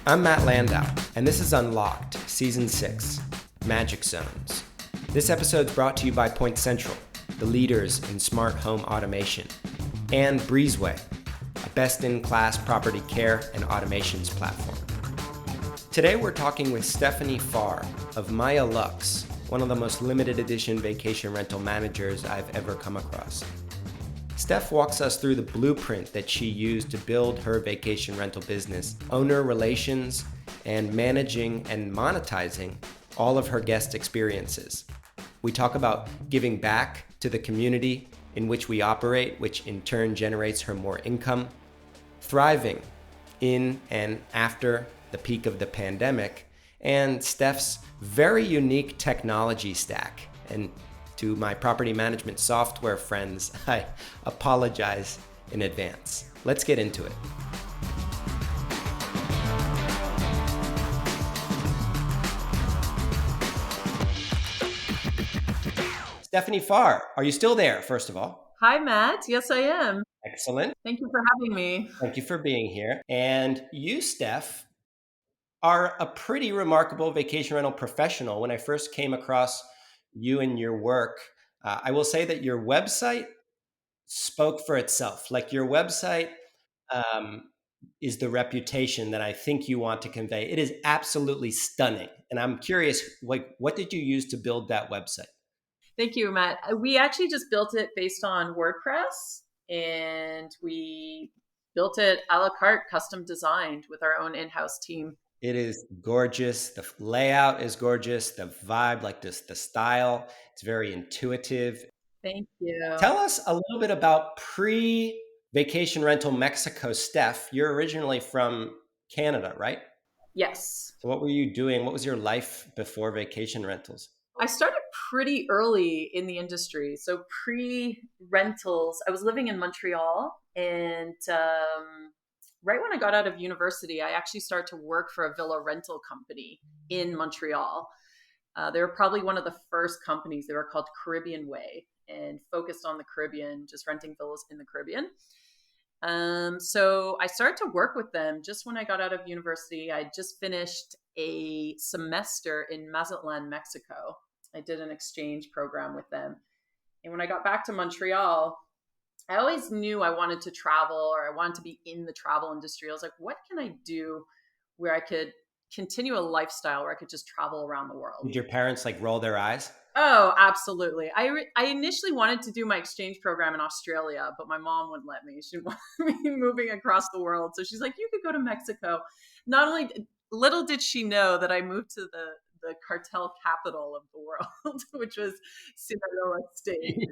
I'm Matt Landau, and this is Unlocked, Season 6, Magic Zones. This episode's brought to you by Point Central, the leaders in smart home automation, and Breezeway, a best-in-class property care and automations platform. Today we're talking with Stephanie Farr of Luxe, one of the most limited edition vacation rental managers I've ever come across. Steph walks us through the blueprint that she used to build her vacation rental business, owner relations, and managing and monetizing all of her guest experiences. We talk about giving back to the community in which we operate, which in turn generates her more income, thriving in and after the peak of the pandemic, and Steph's very unique technology stack. And to my property management software friends, I apologize in advance. Let's get into it. Stephanie Farr, are you still there, first of all? Hi, Matt. Yes, I am. Excellent. Thank you for having me. Thank you for being here. And you, Steph, are a pretty remarkable vacation rental professional. When I first came across you and your work, I will say that your website spoke for itself. Like your website is the reputation that I think you want to convey. It is absolutely stunning. And I'm curious, like, what did you use to build that website? Thank you, Matt. We actually just built it based on WordPress, and we built it a la carte, custom designed with our own in-house team. It is gorgeous. The layout is gorgeous. The vibe, like this, the style, it's very intuitive. Thank you. Tell us a little bit about pre-vacation rental Mexico, Steph. You're originally from Canada, right? Yes. So what were you doing? What was your life before vacation rentals? I started pretty early in the industry. So pre-rentals, I was living in Montreal, and right when I got out of university, I actually started to work for a villa rental company in Montreal. They were probably one of the first companies. They were called Caribbean Way and focused on the Caribbean, just renting villas in the Caribbean. So I started to work with them just when I got out of university. I just finished a semester in Mazatlan, Mexico. I did an exchange program with them. And when I got back to Montreal, I always knew I wanted to travel, or I wanted to be in the travel industry. I was like, what can I do where I could continue a lifestyle where I could just travel around the world? Did your parents like roll their eyes? Oh, absolutely. I initially wanted to do my exchange program in Australia, but my mom wouldn't let me. She wanted me moving across the world. So she's like, you could go to Mexico. Not only, little did she know that I moved to the cartel capital of the world, which was Sinaloa State.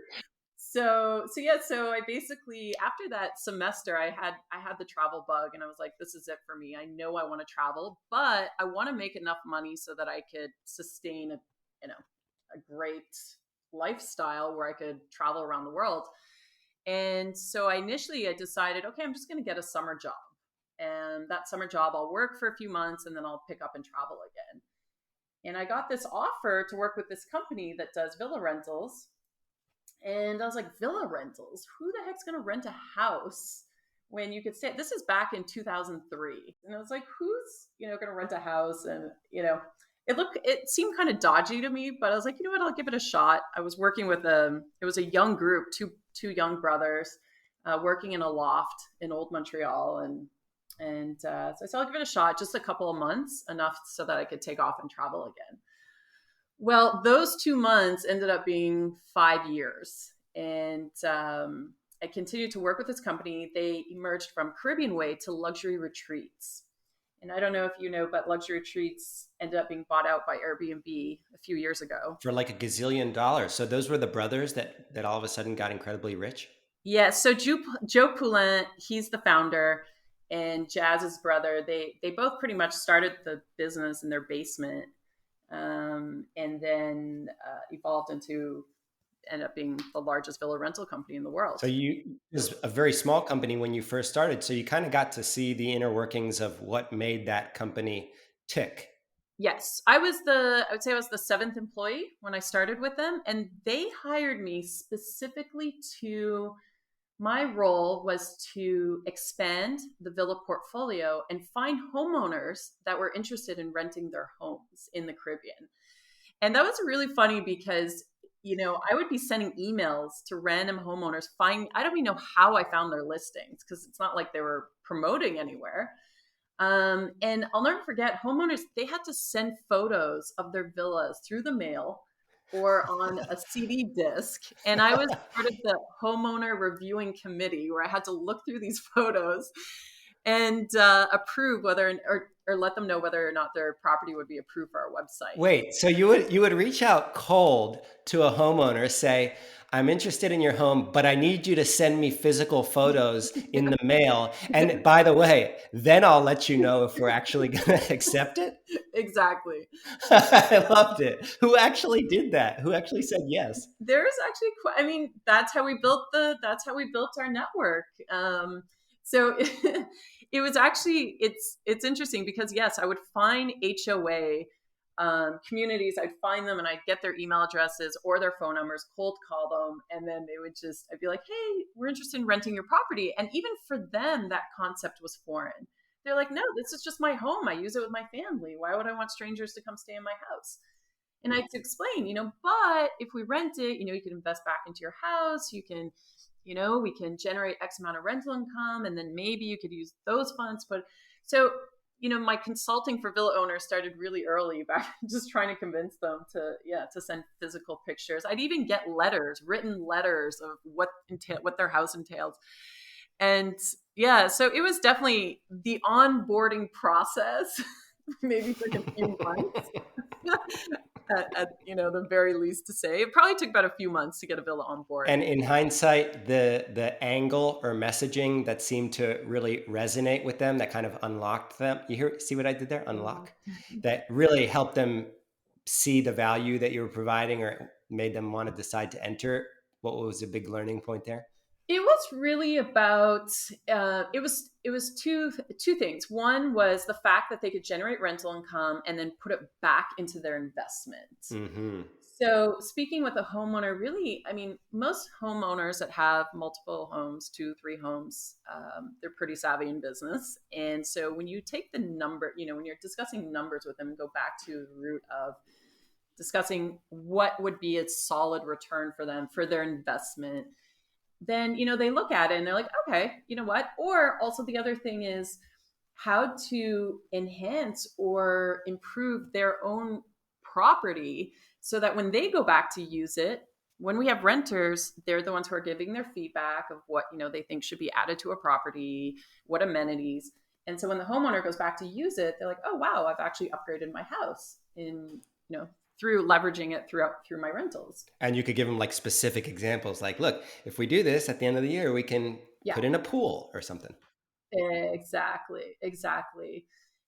So I basically, after that semester, I had the travel bug, and I was like, this is it for me. I know I want to travel, but I want to make enough money so that I could sustain a great lifestyle where I could travel around the world. And so I decided, okay, I'm just going to get a summer job. And that summer job, I'll work for a few months and then I'll pick up and travel again. And I got this offer to work with this company that does villa rentals. And I was like, villa rentals? Who the heck's going to rent a house when you could stay? This is back in 2003. And I was like, who's, going to rent a house? And, it seemed kind of dodgy to me, but I was like, you know what, I'll give it a shot. I was working with it was a young group, two young brothers, working in a loft in old Montreal. And so I said, I'll give it a shot, just a couple of months, enough so that I could take off and travel again. Well, those 2 months ended up being 5 years. And I continued to work with this company. They emerged from Caribbean Way to Luxury Retreats. And I don't know if you know, but Luxury Retreats ended up being bought out by Airbnb a few years ago. For like $1 gazillion. So those were the brothers that all of a sudden got incredibly rich? Yeah. So Joe Poulin, he's the founder, and Jazz's brother, they both pretty much started the business in their basement, and then evolved into end up being the largest villa rental company in the world. So it was a very small company when you first started. So you kind of got to see the inner workings of what made that company tick. Yes. I would say I was the 7th employee when I started with them, and they hired me specifically to my role was to expand the villa portfolio and find homeowners that were interested in renting their homes in the Caribbean. And that was really funny because, I would be sending emails to random homeowners. I don't even know how I found their listings because it's not like they were promoting anywhere. And I'll never forget, homeowners, they had to send photos of their villas through the mail or on a CD disc. And I was part of the homeowner reviewing committee where I had to look through these photos and approve whether or let them know whether or not their property would be approved for our website. Wait, so you would reach out cold to a homeowner, say, I'm interested in your home, but I need you to send me physical photos in the mail. And by the way, then I'll let you know if we're actually going to accept it. Exactly. I loved it. Who actually did that? Who actually said yes? There's actually, that's how we built our network. So it was actually, it's interesting because yes, I would find HOA communities. I'd find them and I'd get their email addresses or their phone numbers, cold call them. And then I'd be like, hey, we're interested in renting your property. And even for them, that concept was foreign. They're like, no, this is just my home. I use it with my family. Why would I want strangers to come stay in my house? And I had to explain, but if we rent it, you can invest back into your house. You can, we can generate X amount of rental income, and then maybe you could use those funds. But so, my consulting for villa owners started really early back, just trying to convince them to send physical pictures. I'd even get written letters of what their house entails. And yeah, so it was definitely the onboarding process, maybe took a few months. At the very least to say. It probably took about a few months to get a villa on board. And in hindsight, the angle or messaging that seemed to really resonate with them, that kind of unlocked them. See what I did there? Unlock. That really helped them see the value that you were providing or made them want to decide to enter. What was a big learning point there? It was really about it was two things. One was the fact that they could generate rental income and then put it back into their investment. Mm-hmm. So speaking with a homeowner, really, most homeowners that have multiple homes, 2, 3 homes, they're pretty savvy in business. And so when you take the number, when you're discussing numbers with them, go back to the root of discussing what would be a solid return for them for their investment, then, they look at it and they're like, okay, you know what? Or also the other thing is how to enhance or improve their own property so that when they go back to use it, when we have renters, they're the ones who are giving their feedback of what, they think should be added to a property, what amenities. And so when the homeowner goes back to use it, they're like, oh, wow, I've actually upgraded my house through leveraging it through my rentals. And you could give them like specific examples, like, look, if we do this at the end of the year, we can put in a pool or something. Exactly.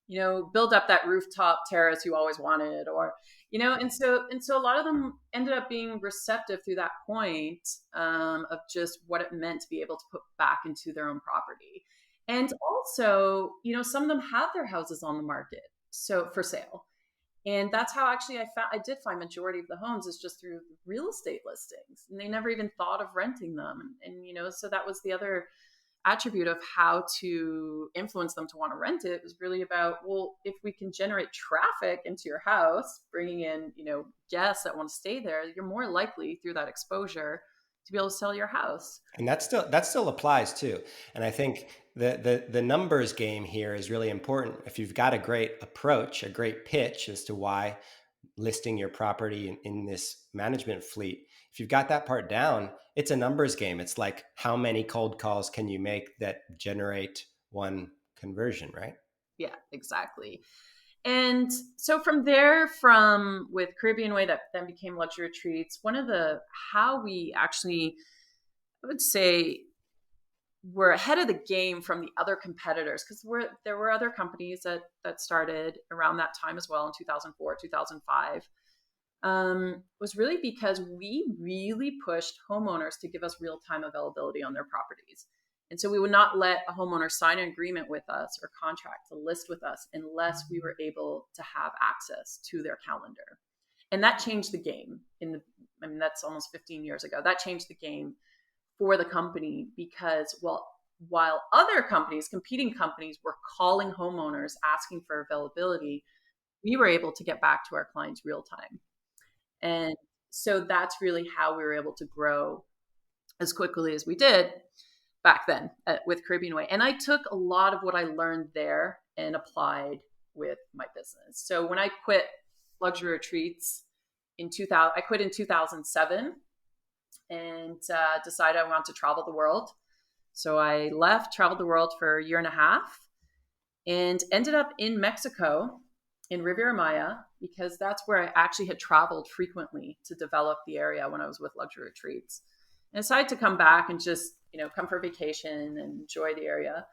Build up that rooftop terrace you always wanted, or, and so a lot of them ended up being receptive through that point of just what it meant to be able to put back into their own property. And also, some of them have their houses on the market, so for sale. And that's how actually I did find majority of the homes is just through real estate listings, and they never even thought of renting them. And, so that was the other attribute of how to influence them to want to rent it. It was really about, well, if we can generate traffic into your house, bringing in, guests that want to stay there, you're more likely through that exposure to be able to sell your house. And that still applies too. And I think the numbers game here is really important. If you've got a great approach, a great pitch as to why listing your property in this management fleet, if you've got that part down, it's a numbers game. It's like, how many cold calls can you make that generate one conversion, right? Yeah, exactly. And so from with Caribbean Way, that then became Luxury Retreats, how we actually, I would say, we're ahead of the game from the other competitors, because there were other companies that started around that time as well in 2004, 2005, was really because we really pushed homeowners to give us real-time availability on their properties. And so we would not let a homeowner sign an agreement with us or contract to list with us unless we were able to have access to their calendar. And that changed the game that's almost 15 years ago. That changed the game for the company because, well, while other companies, competing companies, were calling homeowners asking for availability, we were able to get back to our clients real time. And so that's really how we were able to grow as quickly as we did back then with Caribbean Way. And I took a lot of what I learned there and applied with my business. So when I quit Luxury Retreats in 2000, I quit in 2007 and decided I wanted to travel the world. So I left, traveled the world for a year and a half, and ended up in Mexico, in Riviera Maya, because that's where I actually had traveled frequently to develop the area when I was with Luxury Retreats. And I decided to come back and just, come for vacation and enjoy the area.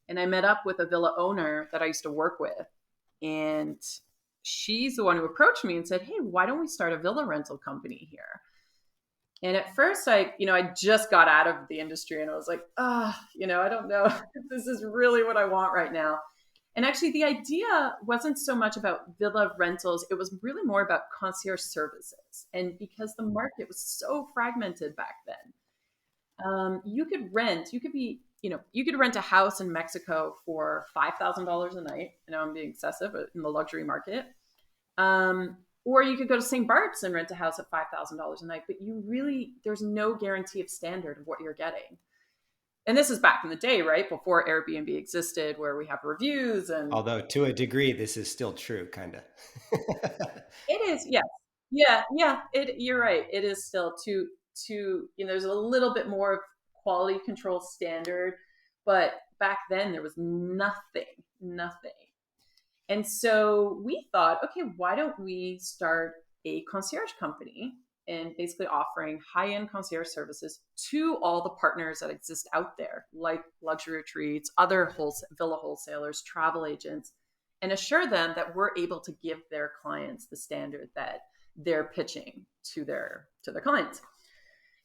And I met up with a villa owner that I used to work with. And she's the one who approached me and said, hey, why don't we start a villa rental company here? And at first I just got out of the industry and I was like, I don't know if this is really what I want right now. And actually the idea wasn't so much about villa rentals. It was really more about concierge services. And because the market was so fragmented back then, you could rent a house in Mexico for $5,000 a night. I know I'm being excessive in the luxury market. Or you could go to St. Bart's and rent a house at $5,000 a night, but there's no guarantee of standard of what you're getting. And this is back in the day, right? Before Airbnb existed, where we have reviews and... Although to a degree, this is still true, kind of. It is, yes. Yeah. You're right. It is still there's a little bit more of quality control standard, but back then there was nothing. And so we thought, okay, why don't we start a concierge company and basically offering high-end concierge services to all the partners that exist out there, like Luxury Retreats, other villa wholesalers, travel agents, and assure them that we're able to give their clients the standard that they're pitching to their clients.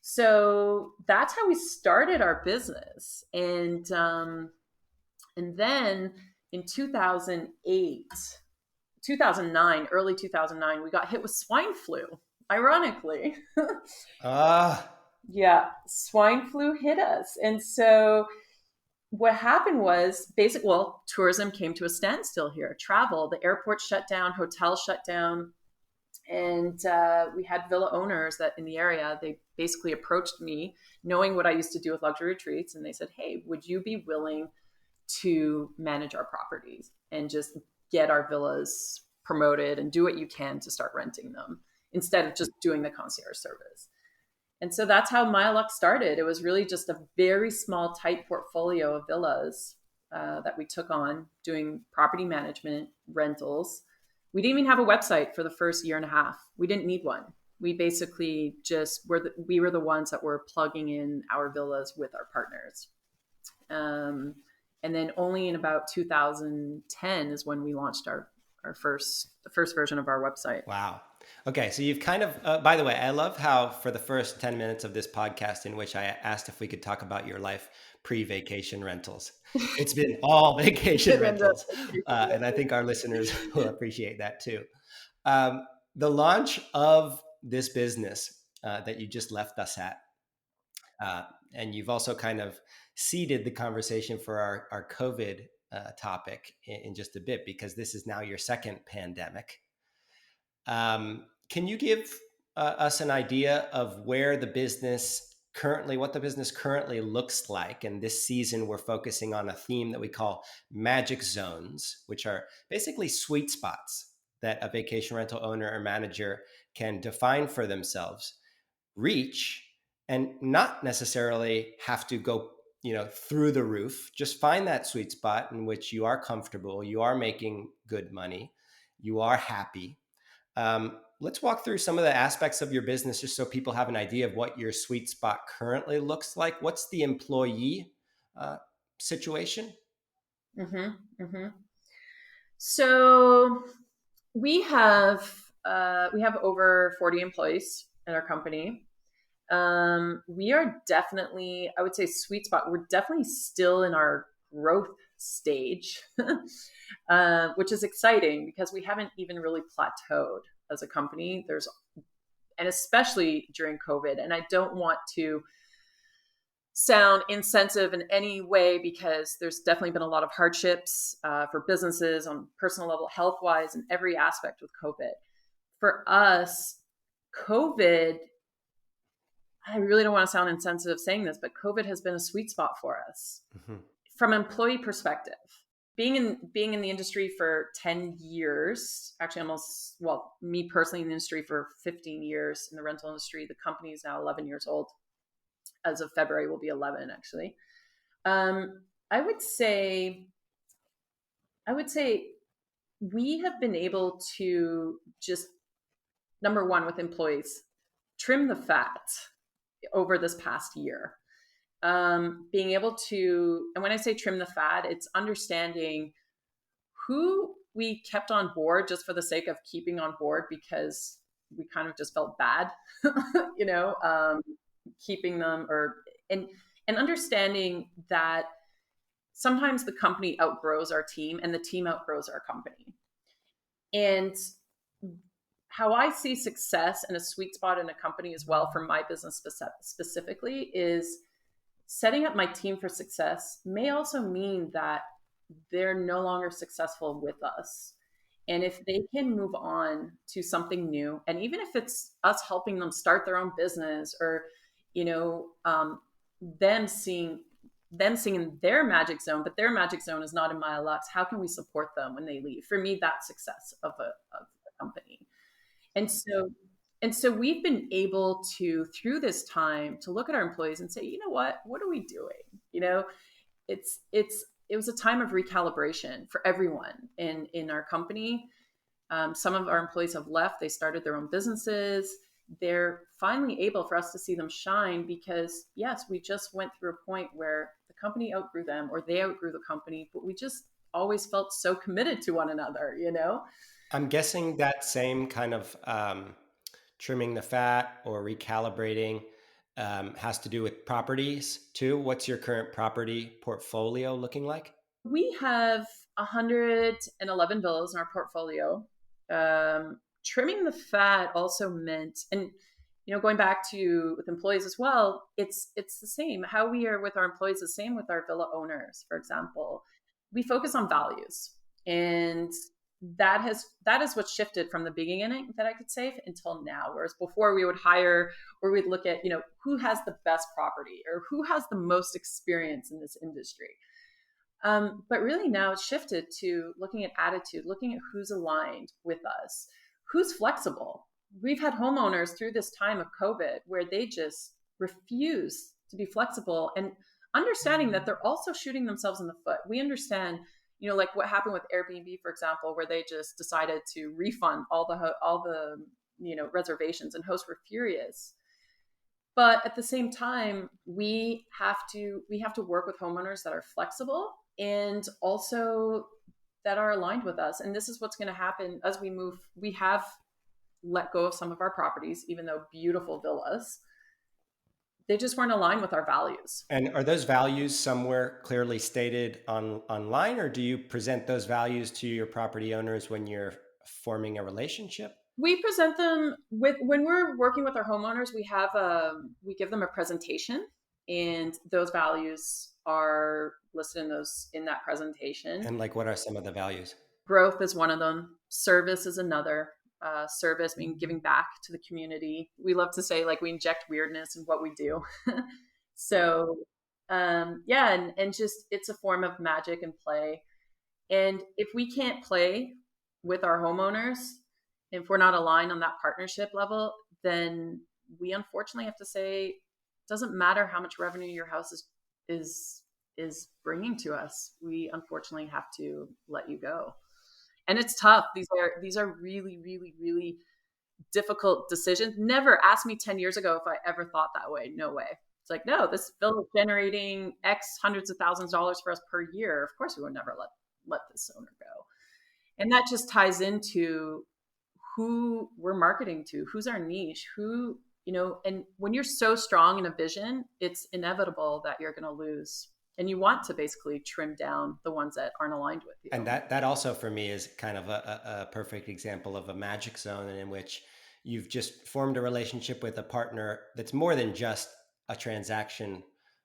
So that's how we started our business. And then in 2009, early 2009, we got hit with swine flu, ironically. Yeah, swine flu hit us. And so what happened was tourism came to a standstill here. Travel, the airport shut down, hotels shut down. And we had villa owners that in the area, they basically approached me knowing what I used to do with Luxury Retreats. And they said, hey, would you be willing to manage our properties and just get our villas promoted and do what you can to start renting them instead of just doing the concierge service? And so that's how My Luxe started. It was really just a very small, tight portfolio of villas that we took on doing property management, rentals. We didn't even have a website for the first year and a half. We didn't need one. We basically we were the ones that were plugging in our villas with our partners. And then only in about 2010 is when we launched the first version of our website. Wow. Okay. So you've kind of, by the way, I love how for the first 10 minutes of this podcast in which I asked if we could talk about your life pre-vacation rentals, it's been all vacation rentals. And I think our listeners will appreciate that too. The launch of this business that you just left us at, and you've also kind of seeded the conversation for our COVID topic in just a bit, because this is now your second pandemic. Can you give us an idea of what the business currently looks like? And this season, we're focusing on a theme that we call magic zones, which are basically sweet spots that a vacation rental owner or manager can define for themselves, reach, and not necessarily have to go through the roof. Just find that sweet spot in which you are comfortable, you are making good money, you are happy. Let's walk through some of the aspects of your business just so people have an idea of what your sweet spot currently looks like. What's the employee situation? So we have over 40 employees in our company. We are definitely, I would say, sweet spot. We're definitely still in our growth stage, which is exciting because we haven't even really plateaued as a company. And especially during COVID. And I don't want to sound insensitive in any way, because there's definitely been a lot of hardships for businesses on personal level, health wise, in every aspect with COVID. For us, COVID, I really don't want to sound insensitive saying this, but COVID has been a sweet spot for us from an employee perspective. Being in the industry for 10 years, actually almost, well, me personally in the industry for 15 years in the rental industry. The company is now 11 years old. As of February, will be 11 actually. I would say we have been able to just, number one, with employees, trim the fat over this past year. Being able to, and when I say trim the fat, it's understanding who we kept on board just for the sake of keeping on board, because we kind of just felt bad, keeping them, and understanding that sometimes the company outgrows our team and the team outgrows our company. And how I see success and a sweet spot in a company as well, for my business specifically, is setting up my team for success may also mean that they're no longer successful with us. And if they can move on to something new, and even if it's us helping them start their own business, or, them seeing in their magic zone, but their magic zone is not in Maya Luxe, how can we support them when they leave? For me, that's success of a company. And so we've been able to, through this time, to look at our employees and say, you know what are we doing? It was a time of recalibration for everyone in our company. Some of our employees have left. They started their own businesses. They're finally able for us to see them shine, because yes, we just went through a point where the company outgrew them, or they outgrew the company, but we just always felt so committed to one another. I'm guessing that same kind of trimming the fat or recalibrating has to do with properties too. What's your current property portfolio looking like? We have 111 villas in our portfolio. Trimming the fat also meant, and going back to with employees as well, it's the same. How we are with our employees, the same with our villa owners, for example. We focus on values, and that is what shifted from the beginning, that I could say, until now. Whereas before, we would hire, or we'd look at, who has the best property or who has the most experience in this industry. But really now it's shifted to looking at attitude, looking at who's aligned with us, who's flexible. We've had homeowners through this time of COVID where they just refuse to be flexible, and understanding that they're also shooting themselves in the foot. We understand, like what happened with Airbnb, for example, where they just decided to refund all the reservations, and hosts were furious. But at the same time, we have to work with homeowners that are flexible and also that are aligned with us. And this is what's going to happen as we move. We have let go of some of our properties, even though beautiful villas. They just weren't aligned with our values. And are those values somewhere clearly stated online, or do you present those values to your property owners when you're forming a relationship? We present them when we're working with our homeowners. We give them a presentation, and those values are listed in that presentation. And like, what are some of the values? Growth is one of them. Service is another. Service meaning giving back to the community. We love to say, like, we inject weirdness in what we do. So and just, it's a form of magic and play. And if we can't play with our homeowners, if we're not aligned on that partnership level, then we unfortunately have to say, it doesn't matter how much revenue your house is bringing to us. We unfortunately have to let you go. And it's tough. These are really, really, really difficult decisions. Never asked me 10 years ago if I ever thought that way. No way. It's like, no, this bill is generating X hundreds of thousands of dollars for us per year. Of course, we would never let this owner go. And that just ties into who we're marketing to, who's our niche, and when you're so strong in a vision, it's inevitable that you're going to lose. And you want to basically trim down the ones that aren't aligned with you. And that also for me is kind of a perfect example of a magic zone in which you've just formed a relationship with a partner that's more than just a transaction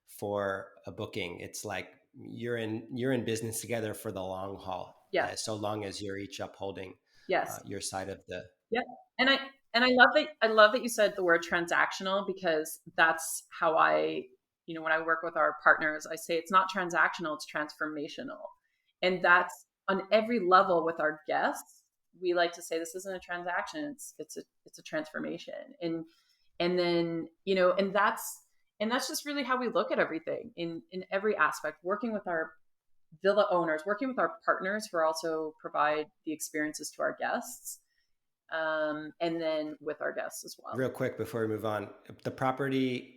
for a booking. It's like you're in business together for the long haul, Yes. so long as you're each upholding Yes. your side of the. Yeah. And I love that you said the word transactional, because that's how when I work with our partners, I say it's not transactional, it's transformational. And that's on every level with our guests. We like to say this isn't a transaction, it's a transformation. And then, and that's just really how we look at everything in every aspect, working with our villa owners, working with our partners who also provide the experiences to our guests, and then with our guests as well. Real quick before we move on, the property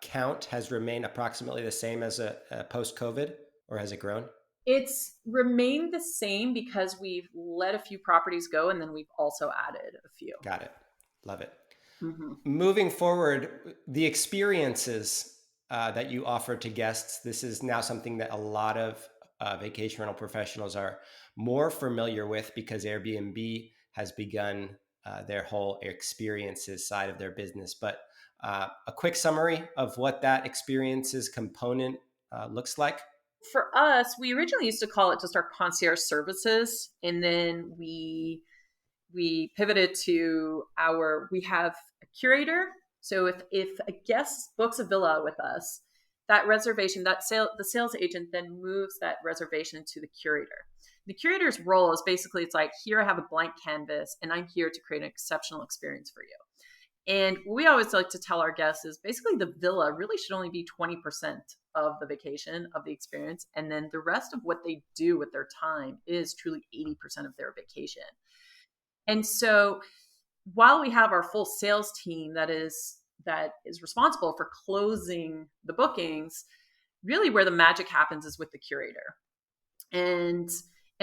count has remained approximately the same as a post-COVID, or has it grown? It's remained the same because we've let a few properties go, and then we've also added a few. Got it. Love it. Mm-hmm. Moving forward, the experiences that you offer to guests, this is now something that a lot of vacation rental professionals are more familiar with, because Airbnb has begun their whole experiences side of their business. But a quick summary of what that experiences component looks like. For us, we originally used to call it just our concierge services, and then we pivoted to we have a curator. So if a guest books a villa with us, that reservation, the sales agent then moves that reservation to the curator. The curator's role is basically, it's like, here I have a blank canvas and I'm here to create an exceptional experience for you. And we always like to tell our guests is basically the villa really should only be 20% of the vacation, of the experience. And then the rest of what they do with their time is truly 80% of their vacation. And so while we have our full sales team that is responsible for closing the bookings, really where the magic happens is with the curator. And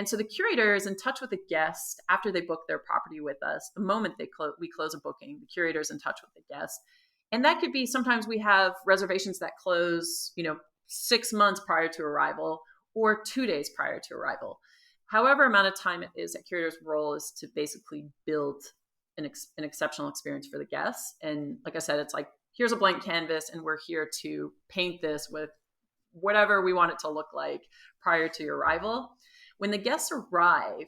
so the curator is in touch with the guest after they book their property with us. The moment we close a booking, the curator is in touch with the guest. And that could be, sometimes we have reservations that close, 6 months prior to arrival or 2 days prior to arrival. However amount of time it is, that curator's role is to basically build an exceptional experience for the guests. And like I said, it's like, here's a blank canvas and we're here to paint this with whatever we want it to look like prior to your arrival. When the guests arrive,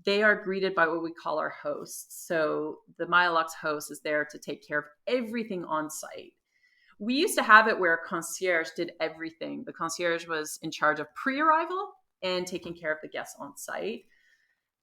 they are greeted by what we call our hosts. So the Maya Luxe host is there to take care of everything on site. We used to have it where a concierge did everything. The concierge was in charge of pre-arrival and taking care of the guests on site.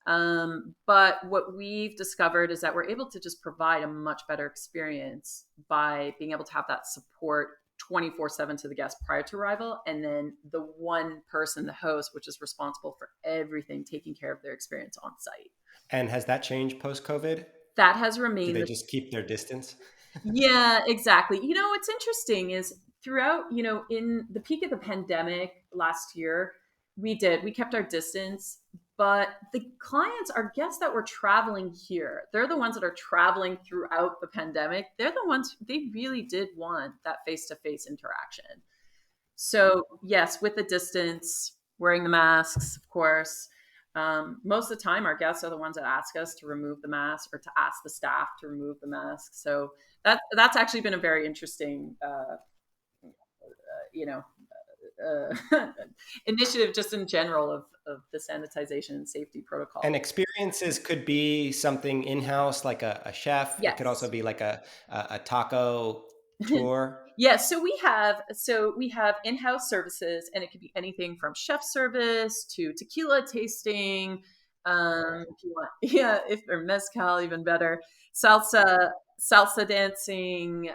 But what we've discovered is that we're able to just provide a much better experience by being able to have that support 24/7 to the guest prior to arrival. And then the one person, the host, which is responsible for everything, taking care of their experience on site. And has that changed post-COVID? That has remained. Do they just keep their distance? Yeah, exactly. What's interesting is throughout, in the peak of the pandemic last year, we kept our distance, but the clients, our guests that were traveling here, they're the ones that are traveling throughout the pandemic. They're the ones, they really did want that face-to-face interaction. So yes, with the distance, wearing the masks, of course. Most of the time, our guests are the ones that ask us to remove the mask or to ask the staff to remove the mask. So that's actually been a very interesting, initiative just in general of the sanitization and safety protocol. And experiences could be something in-house, like a chef. Yes. It could also be like a taco tour. Yes. So we have in-house services, and it could be anything from chef service to tequila tasting. If you want, if they're mezcal, even better. Salsa dancing,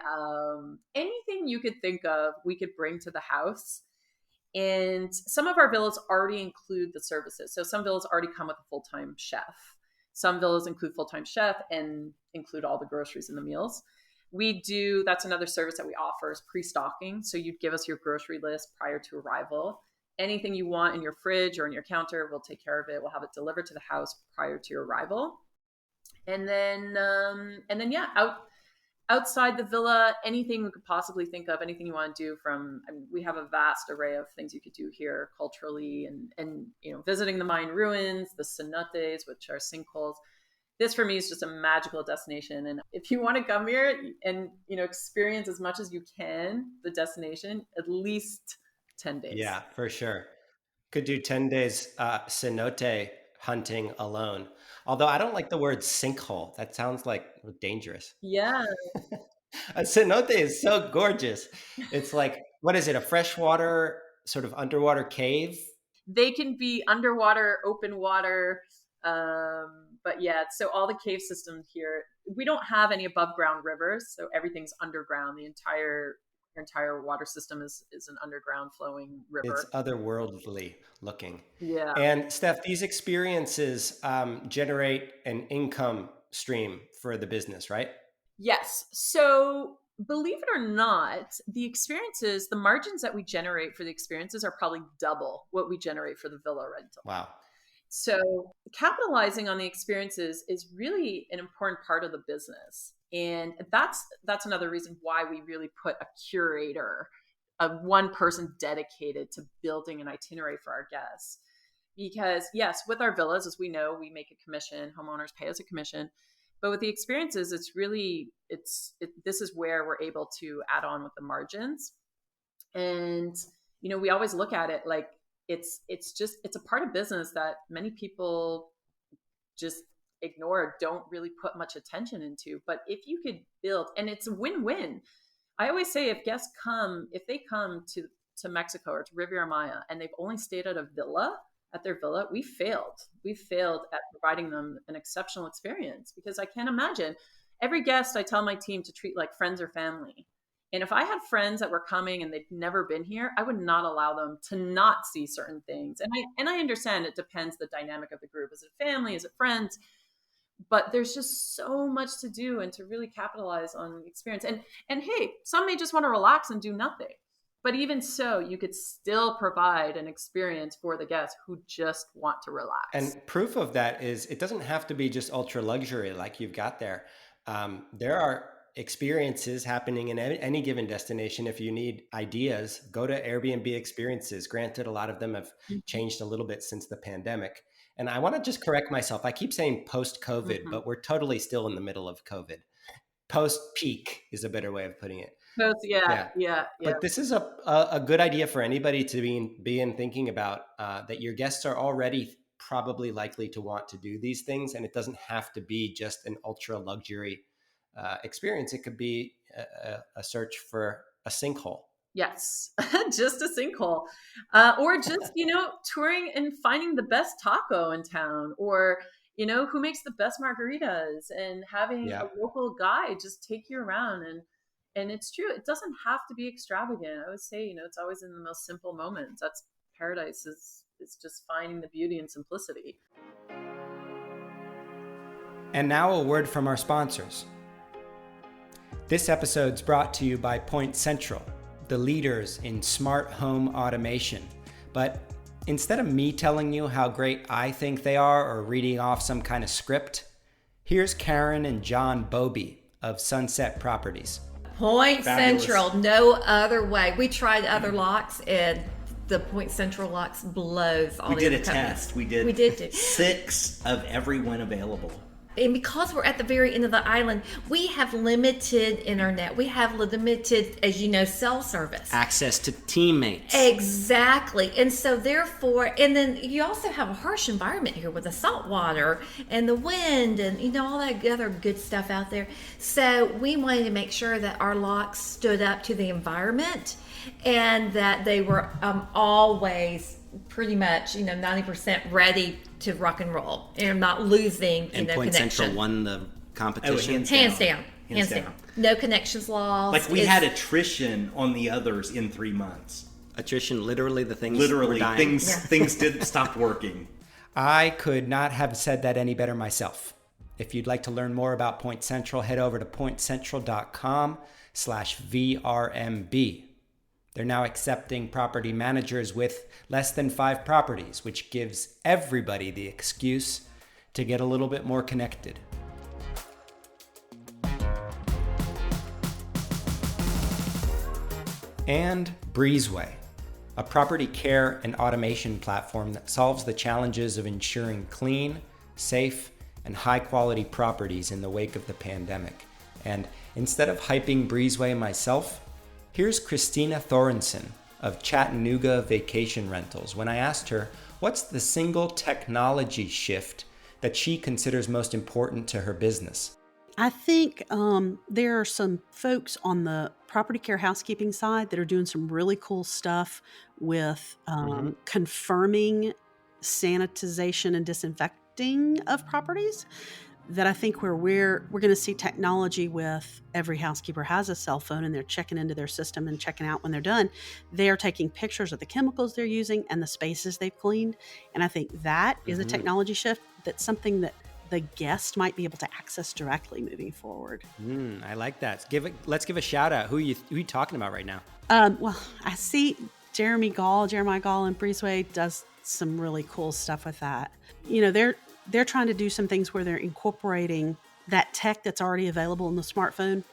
anything you could think of, we could bring to the house. And some of our villas already include the services. So some villas already come with a full-time chef. Some villas include full-time chef and include all the groceries and the meals. That's another service that we offer, is pre-stocking. So you'd give us your grocery list prior to arrival. Anything you want in your fridge or on your counter, we'll take care of it. We'll have it delivered to the house prior to your arrival. And then outside the villa, anything we could possibly think of, anything you want to do we have a vast array of things you could do here culturally and visiting the Mayan ruins, the cenotes, which are sinkholes. this for me is just a magical destination. And if you want to come here and, experience as much as you can, the destination, at least 10 days. Yeah, for sure. Could do 10 days cenote hunting alone. Although I don't like the word sinkhole. That sounds like dangerous. Yeah. A cenote is so gorgeous. It's like, what is it? A freshwater sort of underwater cave? They can be underwater, open water. But yeah, so all the cave systems here, we don't have any above ground rivers. So everything's underground. The entire water system is an underground flowing river. It's otherworldly looking. Yeah. And Steph, these experiences generate an income stream for the business, right? Yes. So believe it or not, the margins that we generate for the experiences are probably double what we generate for the villa rental. Wow. So capitalizing on the experiences is really an important part of the business. And that's another reason why we really put a curator, one person dedicated to building an itinerary for our guests. Because yes, with our villas, as we know, we make a commission, homeowners pay us a commission. But with the experiences, this is where we're able to add on with the margins. And, we always look at it like it's a part of business that many people just ignore, don't really put much attention into. But if you could build, and it's a win-win. I always say if they come to Mexico or to Riviera Maya and they've only stayed at their villa, we failed at providing them an exceptional experience, because I can't imagine every guest I tell my team to treat like friends or family. And if I had friends that were coming and they'd never been here, I would not allow them to not see certain things. And I understand it depends the dynamic of the group. Is it family? Is it friends? But there's just so much to do and to really capitalize on the experience. And hey, some may just want to relax and do nothing. But even so, you could still provide an experience for the guests who just want to relax. And proof of that is it doesn't have to be just ultra luxury like you've got there. There are experiences happening in any given destination. If you need ideas, go to Airbnb experiences. Granted, a lot of them have changed a little bit since the pandemic. And I want to just correct myself. I keep saying post-COVID, but we're totally still in the middle of COVID. Post-peak is a better way of putting it. Yeah. But this is a good idea for anybody to be in thinking about, that your guests are already probably likely to want to do these things. And it doesn't have to be just an ultra luxury experience. It could be a search for a sinkhole. Yes, just a sinkhole. Or just, touring and finding the best taco in town, or, who makes the best margaritas, and having a local guide just take you around. And it's true. It doesn't have to be extravagant. I would say, it's always in the most simple moments. That's paradise is just finding the beauty and simplicity. And now a word from our sponsors. This episode's brought to you by Point Central, the leaders in smart home automation. But instead of me telling you how great I think they are or reading off some kind of script, here's Karen and John Bobby of Sunset Properties. Point Fabulous. Central, no other way. We tried other locks, and the Point Central locks blows all We the did other a companies. test. We did do. 6 of every one available. And because we're at the very end of the island, we have limited internet. We have limited, as you know, cell service. Access to teammates. Exactly. And so therefore, and then you also have a harsh environment here with the salt water and the wind and, all that other good stuff out there. So we wanted to make sure that our locks stood up to the environment and that they were always pretty much, 90% ready to rock and roll and not losing, And connection. Point Central won the competition. Hands down. No connections lost. Like we had attrition on the others in 3 months. Attrition, literally the things Literally, were dying. things didn't stop working. I could not have said that any better myself. If you'd like to learn more about Point Central, head over to pointcentral.com/VRMB. They're now accepting property managers with less than 5 properties, which gives everybody the excuse to get a little bit more connected. And Breezeway, a property care and automation platform that solves the challenges of ensuring clean, safe, and high-quality properties in the wake of the pandemic. And instead of hyping Breezeway myself, here's Christina Thorenson of Chattanooga Vacation Rentals when I asked her what's the single technology shift that she considers most important to her business. I think there are some folks on the property care housekeeping side that are doing some really cool stuff with confirming sanitization and disinfecting of properties that I think where we're going to see technology with every housekeeper has a cell phone and they're checking into their system and checking out when they're done. They are taking pictures of the chemicals they're using and the spaces they've cleaned. And I think that is a technology shift. That's something that the guest might be able to access directly moving forward. I like that. Let's give a shout out. Who are you talking about right now? Well, I see Jeremiah Gall and Breezeway does some really cool stuff with that. You know, they're trying to do some things where they're incorporating that tech that's already available in the smartphone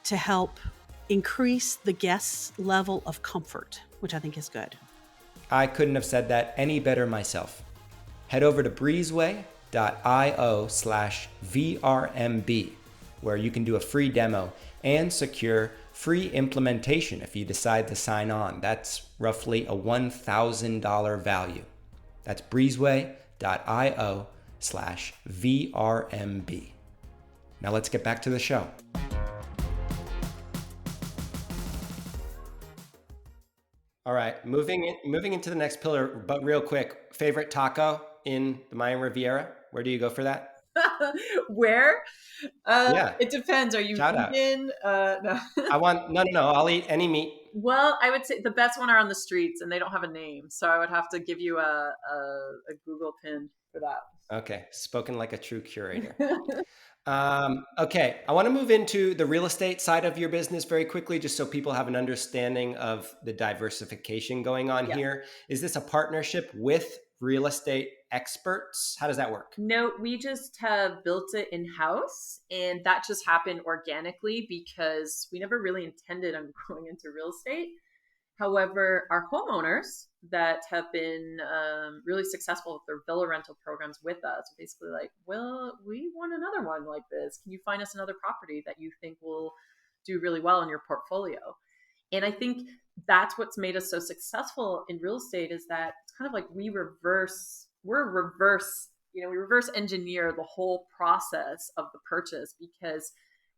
to help increase the guest's level of comfort, which I think is good. I couldn't have said that any better myself. Head over to breezeway.io/VRMB, where you can do a free demo and secure free implementation if you decide to sign on. That's roughly a $1,000 value. That's breezeway.io/VRMB. Now let's get back to the show. All right, moving into the next pillar, but real quick, favorite taco in the Mayan Riviera? Where do you go for that? Where? Yeah. It depends. Are you vegan? No. No. I'll eat any meat. Well, I would say the best one are on the streets, and they don't have a name, so I would have to give you a Google pin for that. Okay, spoken like a true curator. Okay, I want to move into the real estate side of your business very quickly, just so people have an understanding of the diversification going on here. Is this a partnership with real estate experts? How does that work? No, we just have built it in-house, and that just happened organically because we never really intended on going into real estate. However, our homeowners that have been really successful with their villa rental programs with us are basically like, well, we want another one like this. Can you find us another property that you think will do really well in your portfolio? And I think that's what's made us so successful in real estate is that it's kind of like we reverse engineer the whole process of the purchase, because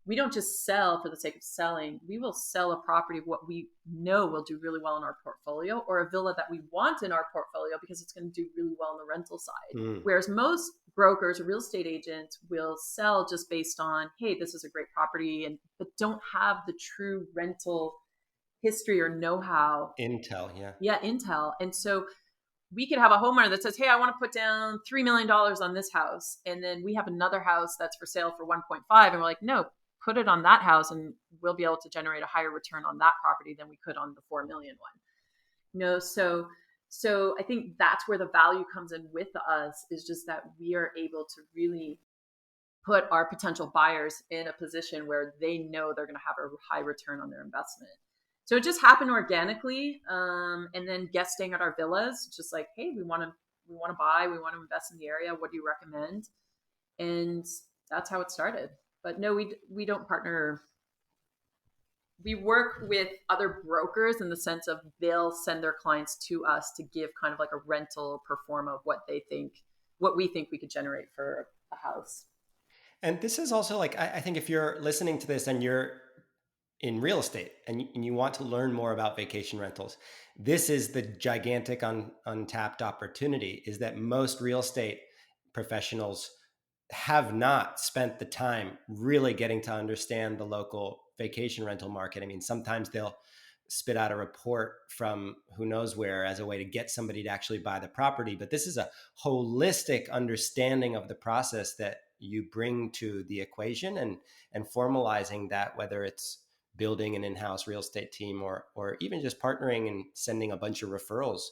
we don't just sell for the sake of selling. We will sell a property of what we know will do really well in our portfolio, or a villa that we want in our portfolio because it's going to do really well on the rental side. Whereas most brokers or real estate agents will sell just based on, hey, this is a great property, but don't have the true rental history or know-how. Intel, yeah. Yeah, intel. And so we could have a homeowner that says, hey, I want to put down $3 million on this house. And then we have another house that's for sale for 1.5. And we're like, no, put it on that house and we'll be able to generate a higher return on that property than we could on the 4 million one. So I think that's where the value comes in with us, is just that we are able to really put our potential buyers in a position where they know they're going to have a high return on their investment. So it just happened organically. And then guests staying at our villas, just like, hey, we want to buy, we want to invest in the area. What do you recommend? And that's how it started. But no, we don't partner. We work with other brokers in the sense of they'll send their clients to us to give kind of like a rental pro forma of what we think we could generate for a house. And this is also like, I think if you're listening to this and you're in real estate and you want to learn more about vacation rentals, this is the gigantic untapped opportunity, is that most real estate professionals have not spent the time really getting to understand the local vacation rental market. I mean, sometimes they'll spit out a report from who knows where as a way to get somebody to actually buy the property. But this is a holistic understanding of the process that you bring to the equation, and formalizing that, whether it's building an in-house real estate team or even just partnering and sending a bunch of referrals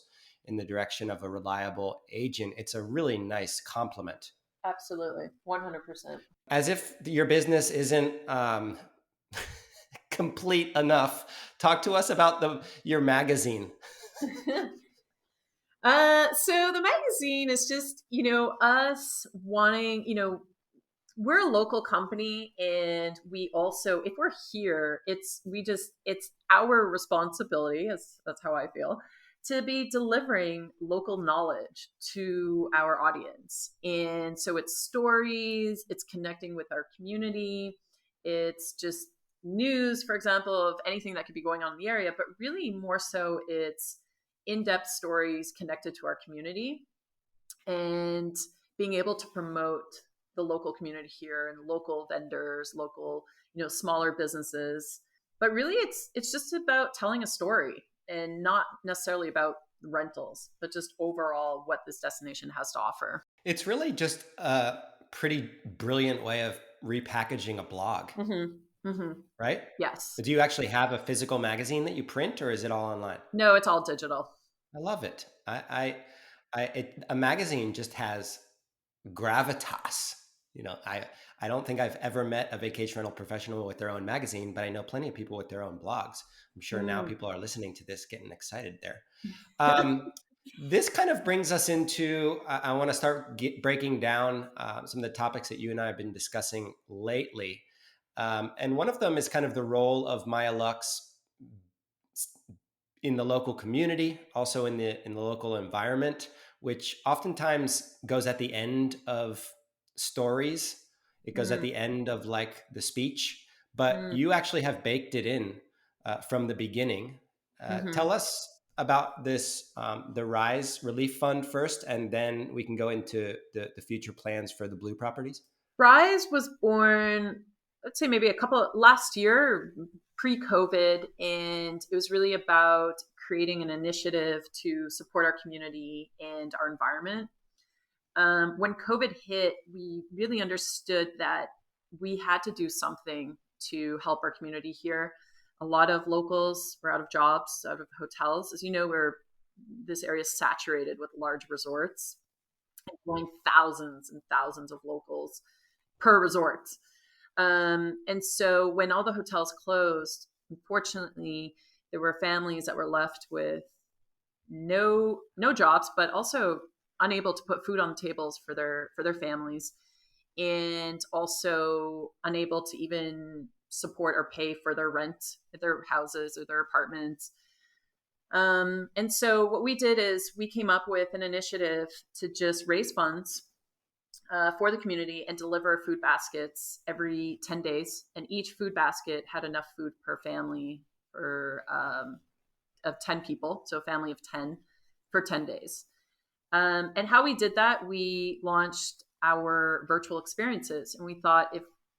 in the direction of a reliable agent. It's a really nice complement. Absolutely. 100%. As if your business isn't complete enough, talk to us about your magazine. So the magazine is just, us wanting, we're a local company, and we also, if we're here, it's our responsibility, that's how I feel, to be delivering local knowledge to our audience. And so it's stories, it's connecting with our community, it's just news, for example, of anything that could be going on in the area, but really more so it's in-depth stories connected to our community, and being able to promote the local community here and local vendors, local, smaller businesses. But really it's just about telling a story, and not necessarily about rentals, but just overall what this destination has to offer. It's really just a pretty brilliant way of repackaging a blog, right? Yes. Do you actually have a physical magazine that you print, or is it all online? No, it's all digital. I love it. A magazine just has gravitas. I don't think I've ever met a vacation rental professional with their own magazine, but I know plenty of people with their own blogs. I'm sure now people are listening to this getting excited there. This kind of brings us into, I want to start breaking down some of the topics that you and I have been discussing lately. And one of them is kind of the role of Maya Luxe in the local community, also in the local environment, which oftentimes goes at the end of stories. It goes at the end of like the speech, but you actually have baked it in from the beginning. Tell us about this, the Rise Relief Fund first, and then we can go into the future plans for the Blue properties. Rise was born, let's say maybe last year, pre-COVID, and it was really about creating an initiative to support our community and our environment. When COVID hit, we really understood that we had to do something to help our community here. A lot of locals were out of jobs, out of hotels. As you know, this area is saturated with large resorts, employing thousands and thousands of locals per resort. And so when all the hotels closed, unfortunately, there were families that were left with no jobs, but also unable to put food on the tables for their families, and also unable to even support or pay for their rent at their houses or their apartments. And so what we did is we came up with an initiative to just raise funds for the community and deliver food baskets every 10 days. And each food basket had enough food per family of 10 people. So a family of 10 for 10 days. And how we did that, we launched our virtual experiences. And we thought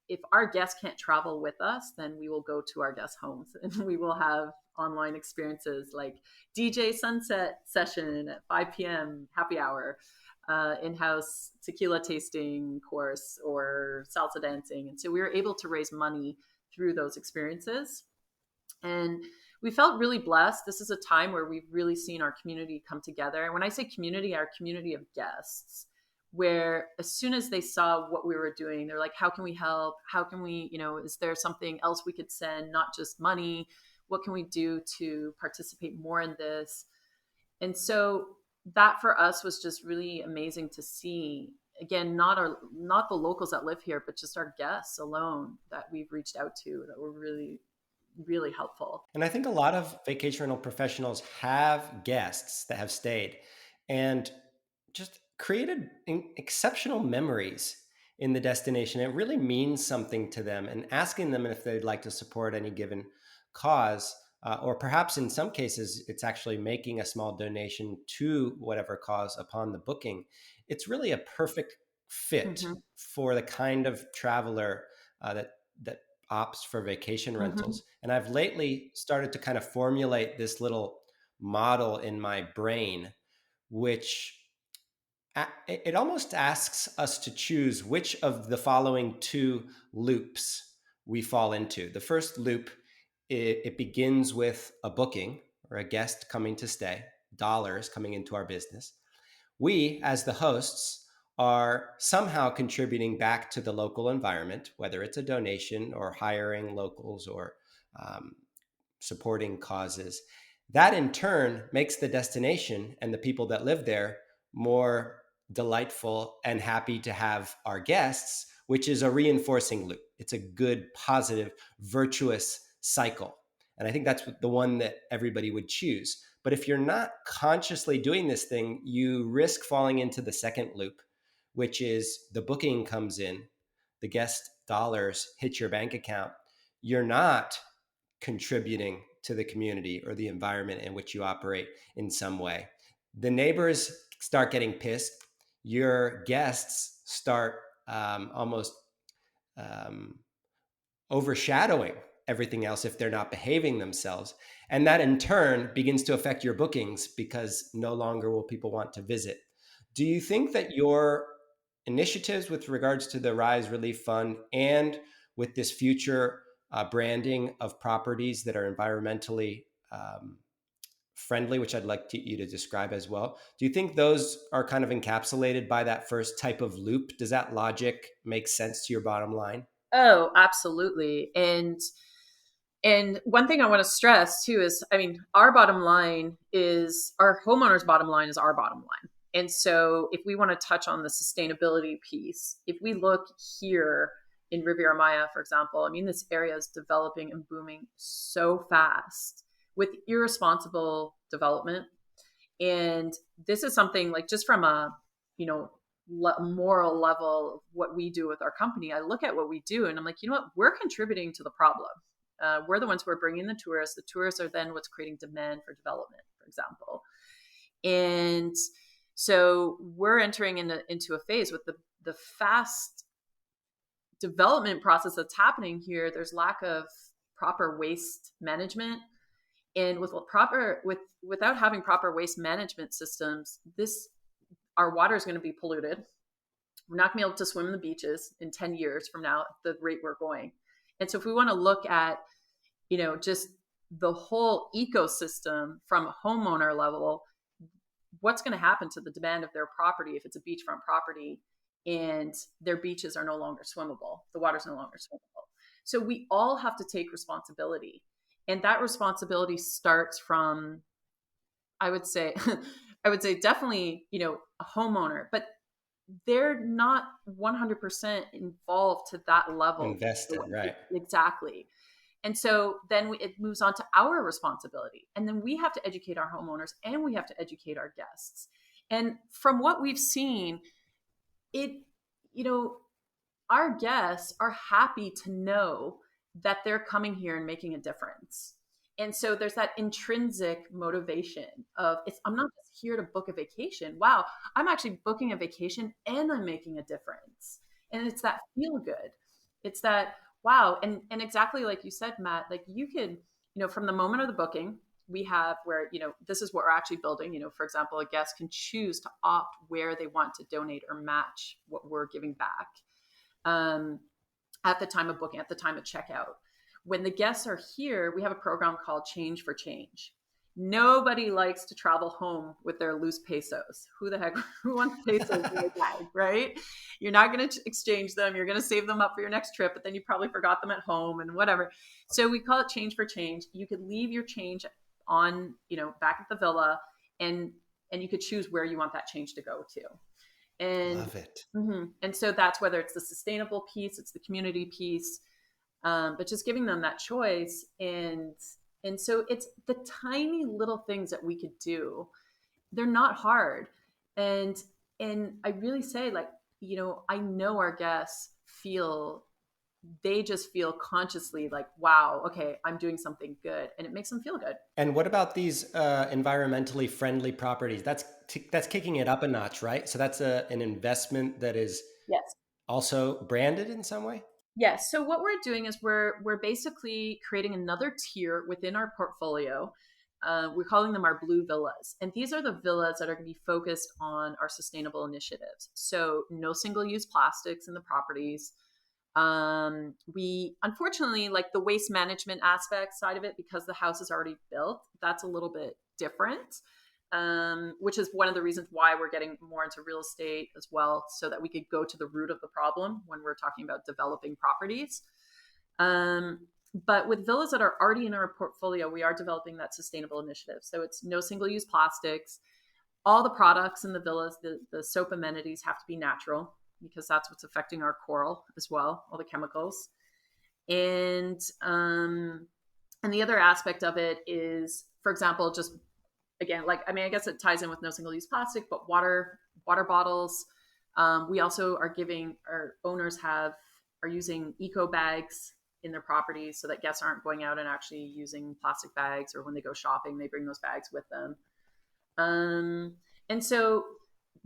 if our guests can't travel with us, then we will go to our guests' homes and we will have online experiences like DJ sunset session at 5 p.m. happy hour, in-house tequila tasting course, or salsa dancing. And so we were able to raise money through those experiences. And we felt really blessed. This is a time where we've really seen our community come together. And when I say community, our community of guests, where as soon as they saw what we were doing, they're like, how can we help? How can we, is there something else we could send, not just money? What can we do to participate more in this? And so that for us was just really amazing to see. Again, not the locals that live here, but just our guests alone that we've reached out to that were really, really helpful. And I think a lot of vacation rental professionals have guests that have stayed and just created exceptional memories in the destination. It really means something to them, and asking them if they'd like to support any given cause, or perhaps in some cases, it's actually making a small donation to whatever cause upon the booking. It's really a perfect fit for the kind of traveler that opts for vacation rentals. And I've lately started to kind of formulate this little model in my brain, which it almost asks us to choose which of the following two loops we fall into. The first loop, it begins with a booking or a guest coming to stay, dollars coming into our business. We, as the hosts, are somehow contributing back to the local environment, whether it's a donation or hiring locals or supporting causes. That in turn makes the destination and the people that live there more delightful and happy to have our guests, which is a reinforcing loop. It's a good, positive, virtuous cycle. And I think that's the one that everybody would choose. But if you're not consciously doing this thing, you risk falling into the second loop, which is the booking comes in, the guest dollars hit your bank account. You're not contributing to the community or the environment in which you operate in some way. The neighbors start getting pissed. Your guests start almost overshadowing everything else if they're not behaving themselves. And that in turn begins to affect your bookings because no longer will people want to visit. Do you think that your initiatives with regards to the Rise Relief Fund and with this future branding of properties that are environmentally friendly, which I'd like you to describe as well, do you think those are kind of encapsulated by that first type of loop? Does that logic make sense to your bottom line? Oh, absolutely. And one thing I want to stress too is, I mean, our bottom line is our homeowners' bottom line is our bottom line. And so if we want to touch on the sustainability piece, if we look here in Riviera Maya, for example, I mean, this area is developing and booming so fast with irresponsible development. And this is something like just from a, moral level of what we do with our company, I look at what we do and I'm like, you know what, we're contributing to the problem. We're the ones who are bringing the tourists. The tourists are then what's creating demand for development, for example. And so we're entering into a phase with the fast development process that's happening here. There's lack of proper waste management. And without having proper waste management systems, our water is going to be polluted. We're not going to be able to swim in the beaches in 10 years from now at the rate we're going. And so if we want to look at, just the whole ecosystem from a homeowner level, what's going to happen to the demand of their property if it's a beachfront property and their beaches are no longer swimmable, the water's no longer swimmable. So we all have to take responsibility. And that responsibility starts from, I would say definitely, a homeowner, but they're not 100% involved to that level. Invested, right. Exactly. And so then it moves on to our responsibility. And then we have to educate our homeowners and we have to educate our guests. And from what we've seen, our guests are happy to know that they're coming here and making a difference. And so there's that intrinsic motivation of I'm not just here to book a vacation. Wow, I'm actually booking a vacation and I'm making a difference. And it's that feel good. It's that, wow. And exactly like you said, Matt, like you could, from the moment of the booking, we have where, this is what we're actually building. For example, a guest can choose to opt where they want to donate or match what we're giving back at the time of booking, at the time of checkout. When the guests are here, we have a program called Change for Change. Nobody likes to travel home with their loose pesos. Who wants pesos in their bag, right? You're not going to exchange them. You're going to save them up for your next trip, but then you probably forgot them at home and whatever. So we call it Change for Change. You could leave your change on, back at the villa and you could choose where you want that change to go to. And, love it. Mm-hmm. And so that's whether it's the sustainable piece, it's the community piece, but just giving them that choice. And so it's the tiny little things that we could do. They're not hard. And I really say, like, I know our guests they just feel consciously like, wow, okay, I'm doing something good. And it makes them feel good. And what about these environmentally friendly properties? That's kicking it up a notch, right? So that's an investment that is also branded in some way? Yes. So what we're doing is we're basically creating another tier within our portfolio. We're calling them our blue villas. And these are the villas that are going to be focused on our sustainable initiatives. So no single-use plastics in the properties. We unfortunately, like the waste management aspect side of it, because the house is already built, that's a little bit different. Which is one of the reasons why we're getting more into real estate as well, so that we could go to the root of the problem when we're talking about developing properties. But with villas that are already in our portfolio, we are developing that sustainable initiative. So it's no single-use plastics. All the products in the villas, the soap amenities have to be natural. because that's what's affecting our coral as well, all the chemicals. And the other aspect of it is, for example, just again, like, I mean, I guess it ties in with no single use plastic, but water bottles. We also are giving, our owners are using eco bags in their properties so that guests aren't going out and actually using plastic bags, or when they go shopping, they bring those bags with them. And so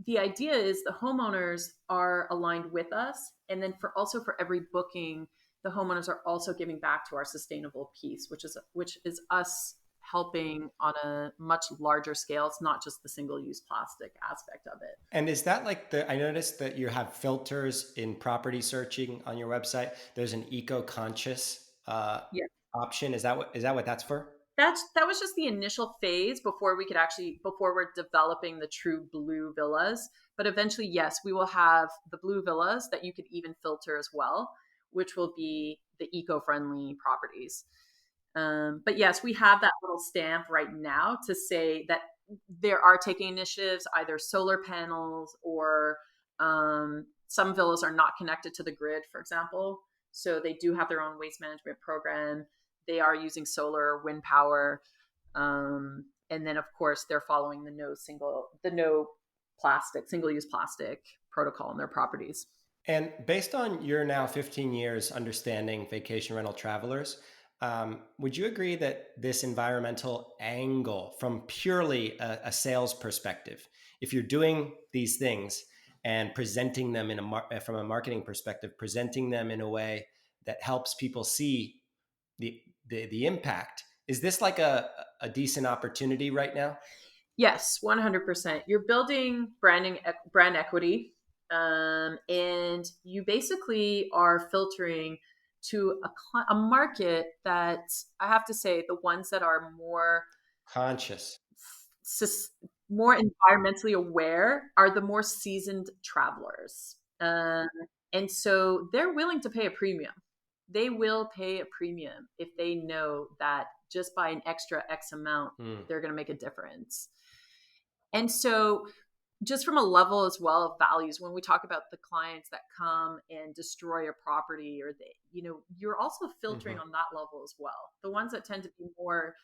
the idea is the homeowners are aligned with us. And then for every booking, the homeowners are also giving back to our sustainable piece, which is us helping on a much larger scale. It's not just the single-use plastic aspect of it. And is that like I noticed that you have filters in property searching on your website. There's an eco-conscious option. Is that what that's for? That was just the initial phase before we're developing the true blue villas. But eventually, yes, we will have the blue villas that you could even filter as well, which will be the eco-friendly properties. But yes, we have that little stamp right now to say that there are taking initiatives, either solar panels or some villas are not connected to the grid, for example. So they do have their own waste management program. They are using solar or wind power. And then of course they're following the no single-use plastic protocol in their properties. And based on your now 15 years understanding vacation rental travelers, would you agree that this environmental angle, from purely a sales perspective, if you're doing these things and presenting them from a marketing perspective, presenting them in a way that helps people see the impact, is this like a decent opportunity right now? Yes, 100%. You're building brand equity, and you basically are filtering to a market that, I have to say, the ones that are more conscious, more environmentally aware are the more seasoned travelers. And so they're willing to pay a premium. They will pay a premium if they know that just by an extra X amount, they're going to make a difference. And so just from a level as well of values, when we talk about the clients that come and destroy a property, or you're also filtering on that level as well. The ones that tend to be more,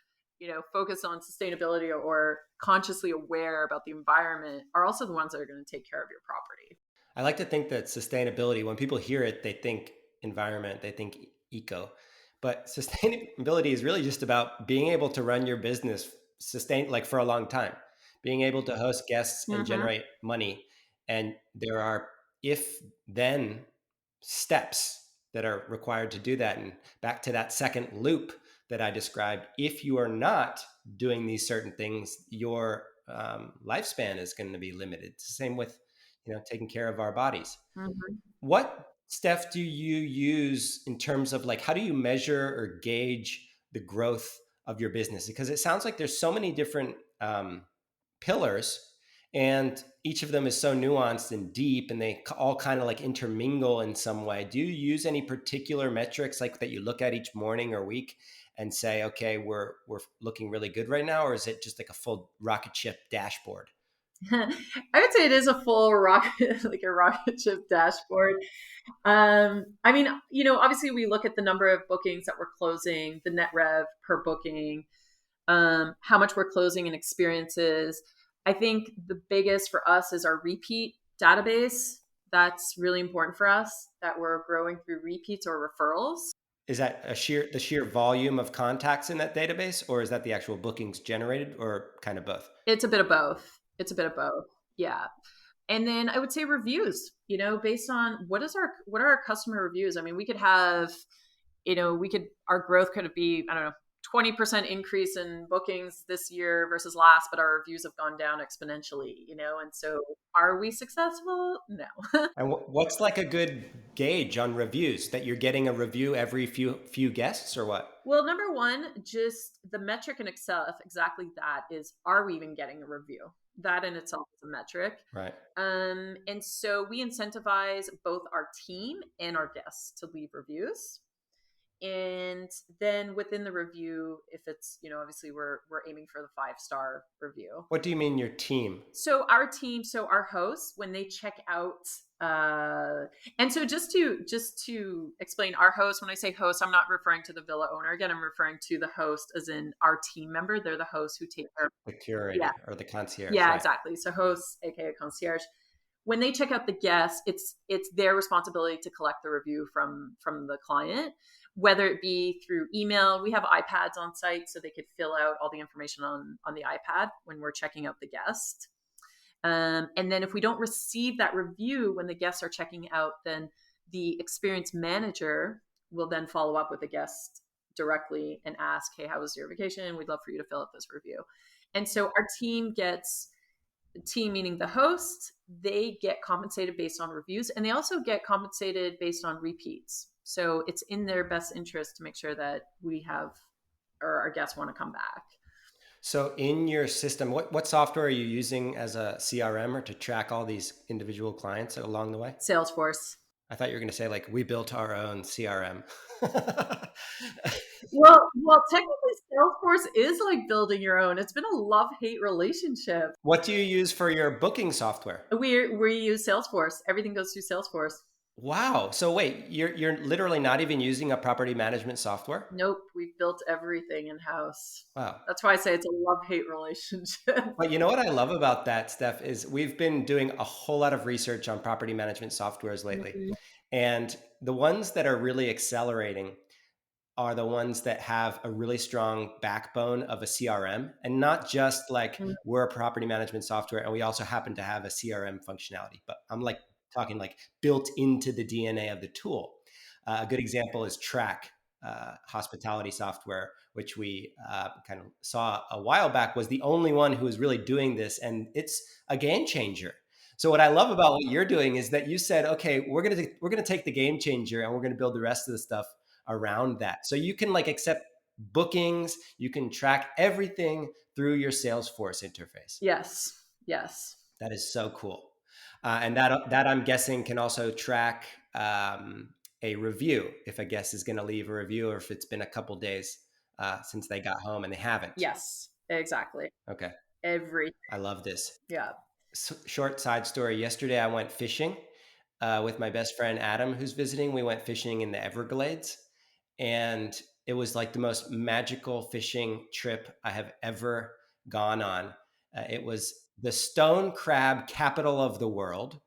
focused on sustainability or consciously aware about the environment are also the ones that are going to take care of your property. I like to think that sustainability, when people hear it, they think environment, they think eco, but sustainability is really just about being able to run your business for a long time, being able to host guests and generate money. And there are if-then steps that are required to do that. And back to that second loop that I described, if you are not doing these certain things, your lifespan is going to be limited. It's the same with, taking care of our bodies. What, Steph, do you use in terms of how do you measure or gauge the growth of your business? Because it sounds like there's so many different pillars, and each of them is so nuanced and deep, and they all kind of intermingle in some way. Do you use any particular metrics that you look at each morning or week and say, okay, we're looking really good right now? Or is it just a full rocket ship dashboard? I would say it is a full rocket ship dashboard. I mean, obviously we look at the number of bookings that we're closing, the net rev per booking, how much we're closing in experiences. I think the biggest for us is our repeat database. That's really important for us, that we're growing through repeats or referrals. Is that the sheer volume of contacts in that database, or is that the actual bookings generated, or kind of both? It's a bit of both. Yeah. And then I would say reviews, based on what are our customer reviews? I mean, we could have, our growth could be, 20% increase in bookings this year versus last, but our reviews have gone down exponentially, and so are we successful? No. And what's a good gauge on reviews, that you're getting a review every few guests, or what? Well, number one, just the metric in itself, exactly that is, are we even getting a review? That in itself is a metric. Right. And so we incentivize both our team and our guests to leave reviews. And then within the review, if it's, obviously we're aiming for the 5-star review. What do you mean your team? So our hosts, when they check out, and so just to explain our host, when I say host, I'm not referring to the villa owner. Again, I'm referring to the host as in our team member. They're the hosts who take care of the curator or the concierge. Yeah, right? exactly. So hosts, aka concierge. When they check out the guests, it's their responsibility to collect the review from the client, whether it be through email. We have iPads on site, so they could fill out all the information on the iPad when we're checking out the guest. And then if we don't receive that review when the guests are checking out, then the experience manager will then follow up with the guest directly and ask, hey, how was your vacation? We'd love for you to fill out this review. And so our team meaning the host, they get compensated based on reviews, and they also get compensated based on repeats. So it's in their best interest to make sure that we have, or our guests want to come back. So in your system, what software are you using as a CRM or to track all these individual clients along the way? Salesforce. I thought you were going to say like we built our own CRM. Well, technically Salesforce is like building your own. It's been a love-hate relationship. What do you use for your booking software? We use Salesforce. Everything goes through Salesforce. Wow. So wait, you're literally not even using a property management software? Nope. We've built everything in-house. Wow. That's why I say it's a love-hate relationship. But you know what I love about that, Steph, is we've been doing a whole lot of research on property management softwares lately. Mm-hmm. And the ones that are really accelerating are the ones that have a really strong backbone of a CRM, and not just like we're a property management software and we also happen to have a CRM functionality, but I'm like talking like built into the DNA of the tool. A good example is Track, hospitality software, which we kind of saw a while back was the only one who was really doing this, and it's a game changer. So what I love about what you're doing is that you said, okay, we're gonna take the game changer and we're gonna build the rest of the stuff around that. So you can like accept bookings, you can track everything through your Salesforce interface. Yes. That is so cool. And that I'm guessing can also track a review if a guest is going to leave a review or if it's been a couple days since they got home and they haven't. Yes, exactly. Okay. Everything. I love this. Yeah. Short side story. Yesterday I went fishing with my best friend Adam, who's visiting. We went fishing in the Everglades, and it was like the most magical fishing trip I have ever gone on. It was the stone crab capital of the world.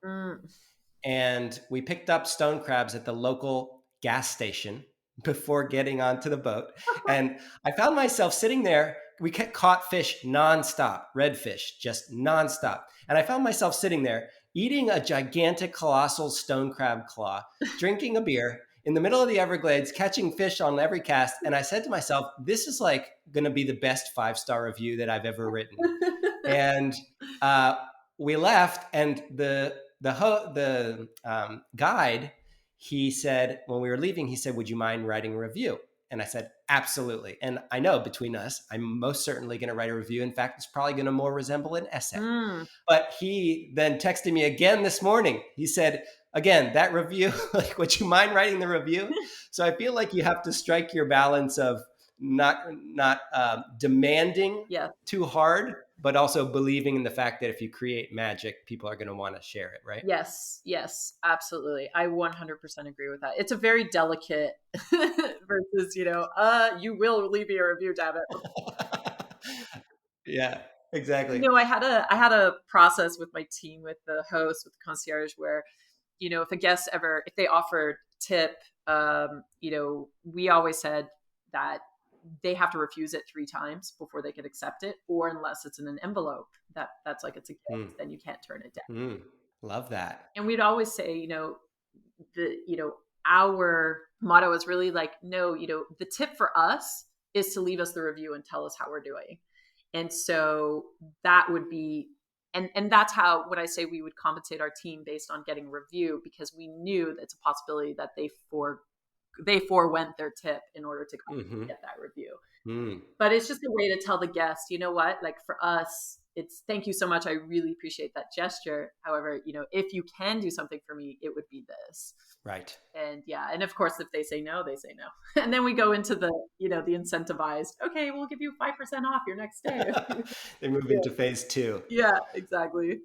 And we picked up stone crabs at the local gas station before getting onto the boat. And I found myself sitting there. We caught fish nonstop, redfish, just nonstop. And I found myself sitting there eating a gigantic, colossal stone crab claw, drinking a beer in the middle of the Everglades, catching fish on every cast. And I said to myself, this is like going to be the best 5-star review that I've ever written. And we left, and the guide, he said, when we were leaving, he said, would you mind writing a review? And I said, absolutely. And I know between us, I'm most certainly going to write a review. In fact, it's probably going to more resemble an essay. But he then texted me again this morning. He said, again, that review, like, would you mind writing the review? So I feel like you have to strike your balance of not demanding too hard, but also believing in the fact that if you create magic, people are going to want to share it, right? Yes, absolutely. I 100% agree with that. It's a very delicate versus, you will leave me a review, damn it. Yeah, exactly. I had a process with my team, with the host, with the concierge, where, if a guest if they offered tip, we always said that they have to refuse it 3 times before they could accept it, or unless it's in an envelope that's like it's a gift, then you can't turn it down. Love that. And we'd always say, our motto is really like, no, the tip for us is to leave us the review and tell us how we're doing. And so that would be, and that's how, when I say we would compensate our team based on getting a review, because we knew that it's a possibility that they forewent their tip in order to get that review. But it's just a way to tell the guest, you know what, like for us, thank you so much. I really appreciate that gesture. However, if you can do something for me, it would be this. Right. And and of course, if they say no, they say no. And then we go into the incentivized, okay, we'll give you 5% off your next stay. They move into phase 2. Yeah, exactly.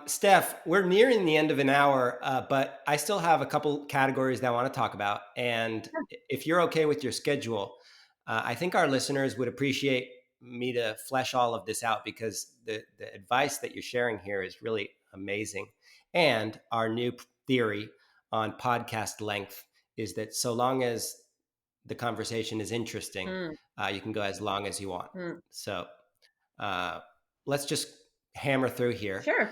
Steph, we're nearing the end of an hour, but I still have a couple categories that I want to talk about. And if you're okay with your schedule, I think our listeners would appreciate me to flesh all of this out, because the advice that you're sharing here is really amazing. And our new theory on podcast length is that so long as the conversation is interesting, you can go as long as you want. So let's just hammer through here. Sure.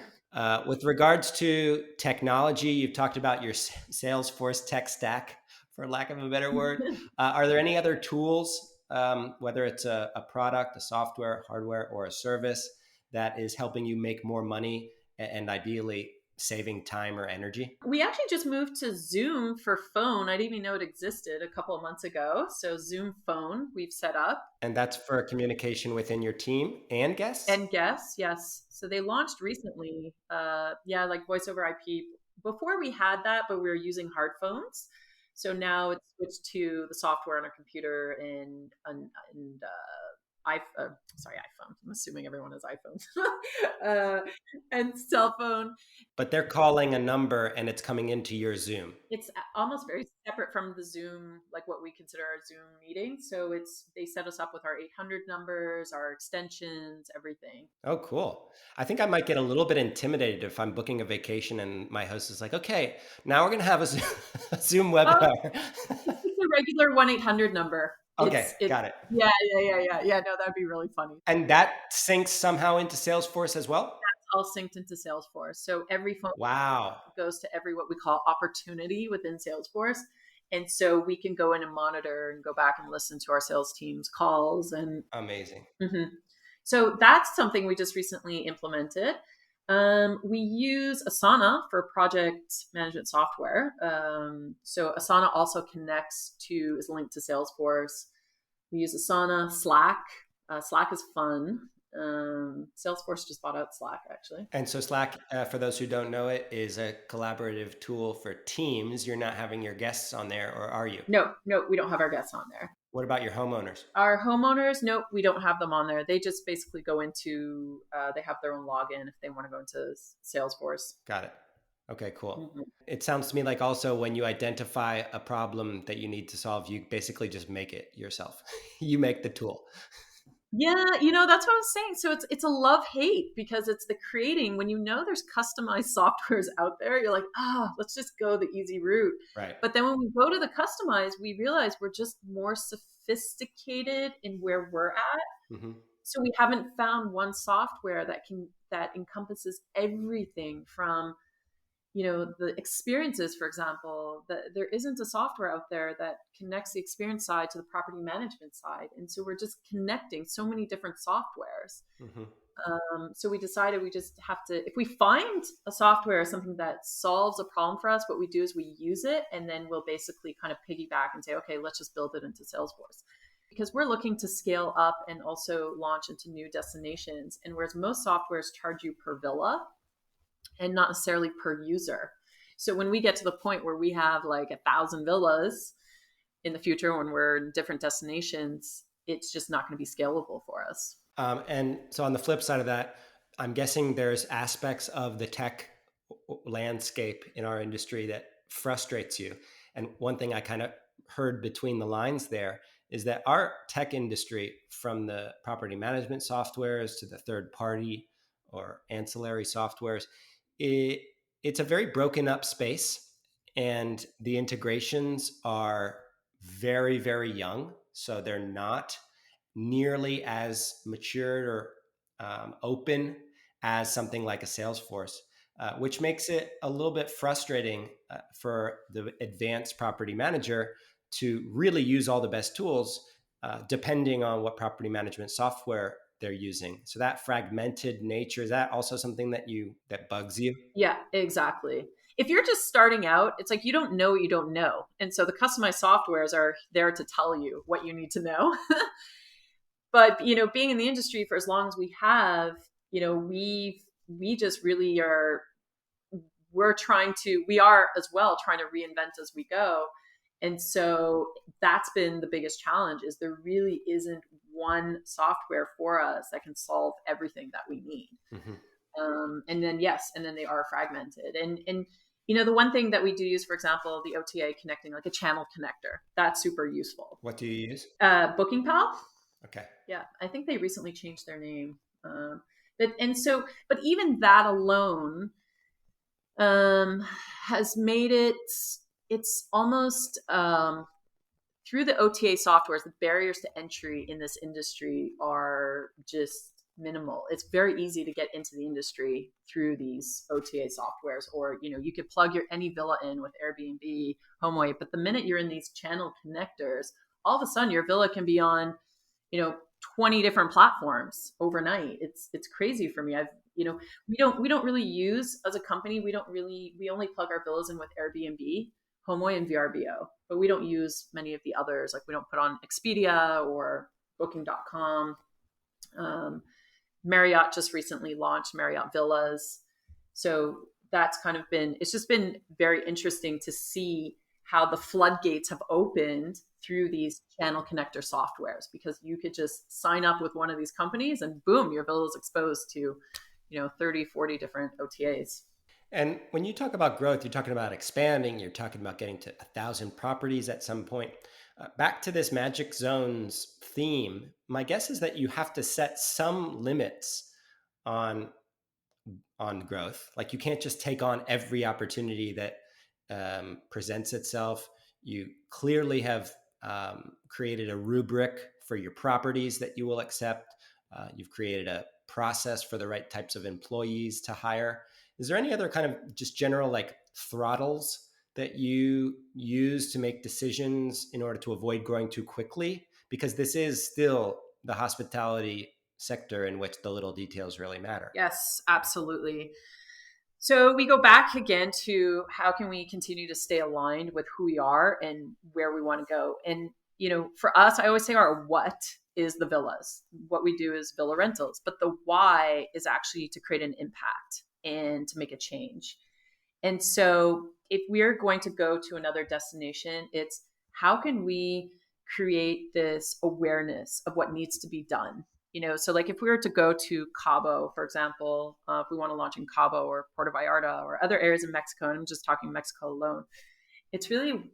With regards to technology, you've talked about your Salesforce tech stack, for lack of a better word. Are there any other tools, whether it's a product, a software, hardware, or a service, that is helping you make more money and ideally saving time or energy? We actually just moved to Zoom for phone. I didn't even know it existed a couple of months ago. So Zoom phone we've set up. And that's for communication within your team and guests? And guests, yes. So they launched recently, like voice over IP. Before we had that, but we were using hard phones. So now it's switched to the software on our computer and iPhone. I'm assuming everyone has iPhones and cell phone. But they're calling a number and it's coming into your Zoom. It's almost very separate from the Zoom, like what we consider our Zoom meeting. So they set us up with our 800 numbers, our extensions, everything. Oh, cool. I think I might get a little bit intimidated if I'm booking a vacation and my host is like, okay, now we're going to have a Zoom webinar. It's a regular 1-800 number. Okay, got it. Yeah. No, that'd be really funny. And that syncs somehow into Salesforce as well? That's all synced into Salesforce. So every phone goes to every what we call opportunity within Salesforce. And so we can go in and monitor and go back and listen to our sales team's calls. And amazing. So that's something we just recently implemented. We use Asana for project management software. So Asana also is linked to Salesforce. We use Asana, Slack. Slack is fun. Salesforce just bought out Slack, actually. And so Slack, for those who don't know it, is a collaborative tool for teams. You're not having your guests on there, or are you? No, we don't have our guests on there. What about your homeowners? Our homeowners, nope, we don't have them on there. They just basically go into, they have their own login if they want to go into Salesforce. Got it. Okay, cool. It sounds to me like also when you identify a problem that you need to solve, you basically just make it yourself. You make the tool. Yeah, that's what I was saying. So it's a love-hate, because it's the creating. When there's customized softwares out there, you're like, let's just go the easy route. Right. But then when we go to the customized, we realize we're just more sophisticated in where we're at. So we haven't found one software that encompasses everything from, the experiences, for example. There isn't a software out there that connects the experience side to the property management side. And so we're just connecting so many different softwares. So we decided we just have to, if we find a software or something that solves a problem for us, what we do is we use it, and then we'll basically kind of piggyback and say, okay, let's just build it into Salesforce. Because we're looking to scale up and also launch into new destinations. And whereas most softwares charge you per villa and not necessarily per user. So when we get to the point where we have like 1,000 villas in the future, when we're in different destinations, it's just not going to be scalable for us. And so on the flip side of that, I'm guessing there's aspects of the tech landscape in our industry that frustrates you. And one thing I kind of heard between the lines there is that our tech industry, from the property management softwares to the third party or ancillary softwares, it's a very broken up space, and the integrations are very, very young. So they're not nearly as matured or open as something like a Salesforce, which makes it a little bit frustrating for the advanced property manager to really use all the best tools, depending on what property management software they're using. So that fragmented nature, is that also something that bugs you? Yeah, exactly. If you're just starting out, it's like you don't know what you don't know. And so the customized softwares are there to tell you what you need to know. But, being in the industry for as long as we have, we just really we are as well trying to reinvent as we go. And so that's been the biggest challenge, is there really isn't one software for us that can solve everything that we need. And then they are fragmented. And the one thing that we do use, for example, the OTA connecting, like a channel connector, that's super useful. What do you use? Booking Pal. Okay. Yeah, I think they recently changed their name. But even that alone has made it's almost through the OTA softwares, the barriers to entry in this industry are just minimal. It's very easy to get into the industry through these OTA softwares, or you could plug any villa in with Airbnb, HomeAway, but the minute you're in these channel connectors, all of a sudden your villa can be on 20 different platforms overnight. It's crazy for me. we don't really use, as a company, we only plug our villas in with Airbnb, HomeAway, and VRBO, but we don't use many of the others. Like, we don't put on Expedia or Booking.com. Marriott just recently launched Marriott Villas. So that's it's just been very interesting to see how the floodgates have opened through these channel connector softwares, because you could just sign up with one of these companies and boom, your villa is exposed to, 30, 40 different OTAs. And when you talk about growth, you're talking about expanding, you're talking about getting to 1,000 properties at some point. Back to this Magic Zones theme, my guess is that you have to set some limits on growth. Like, you can't just take on every opportunity that presents itself. You clearly have created a rubric for your properties that you will accept. You've created a process for the right types of employees to hire. Is there any other kind of just general throttles that you use to make decisions in order to avoid growing too quickly? Because this is still the hospitality sector in which the little details really matter. Yes, absolutely. So we go back again to how can we continue to stay aligned with who we are and where we want to go. And, for us, I always say our what is the villas. What we do is villa rentals, but the why is actually to create an impact and to make a change. And so if we're going to go to another destination, it's how can we create this awareness of what needs to be done? So like if we were to go to Cabo, for example, if we want to launch in Cabo or Puerto Vallarta or other areas in Mexico, and I'm just talking Mexico alone, it's really,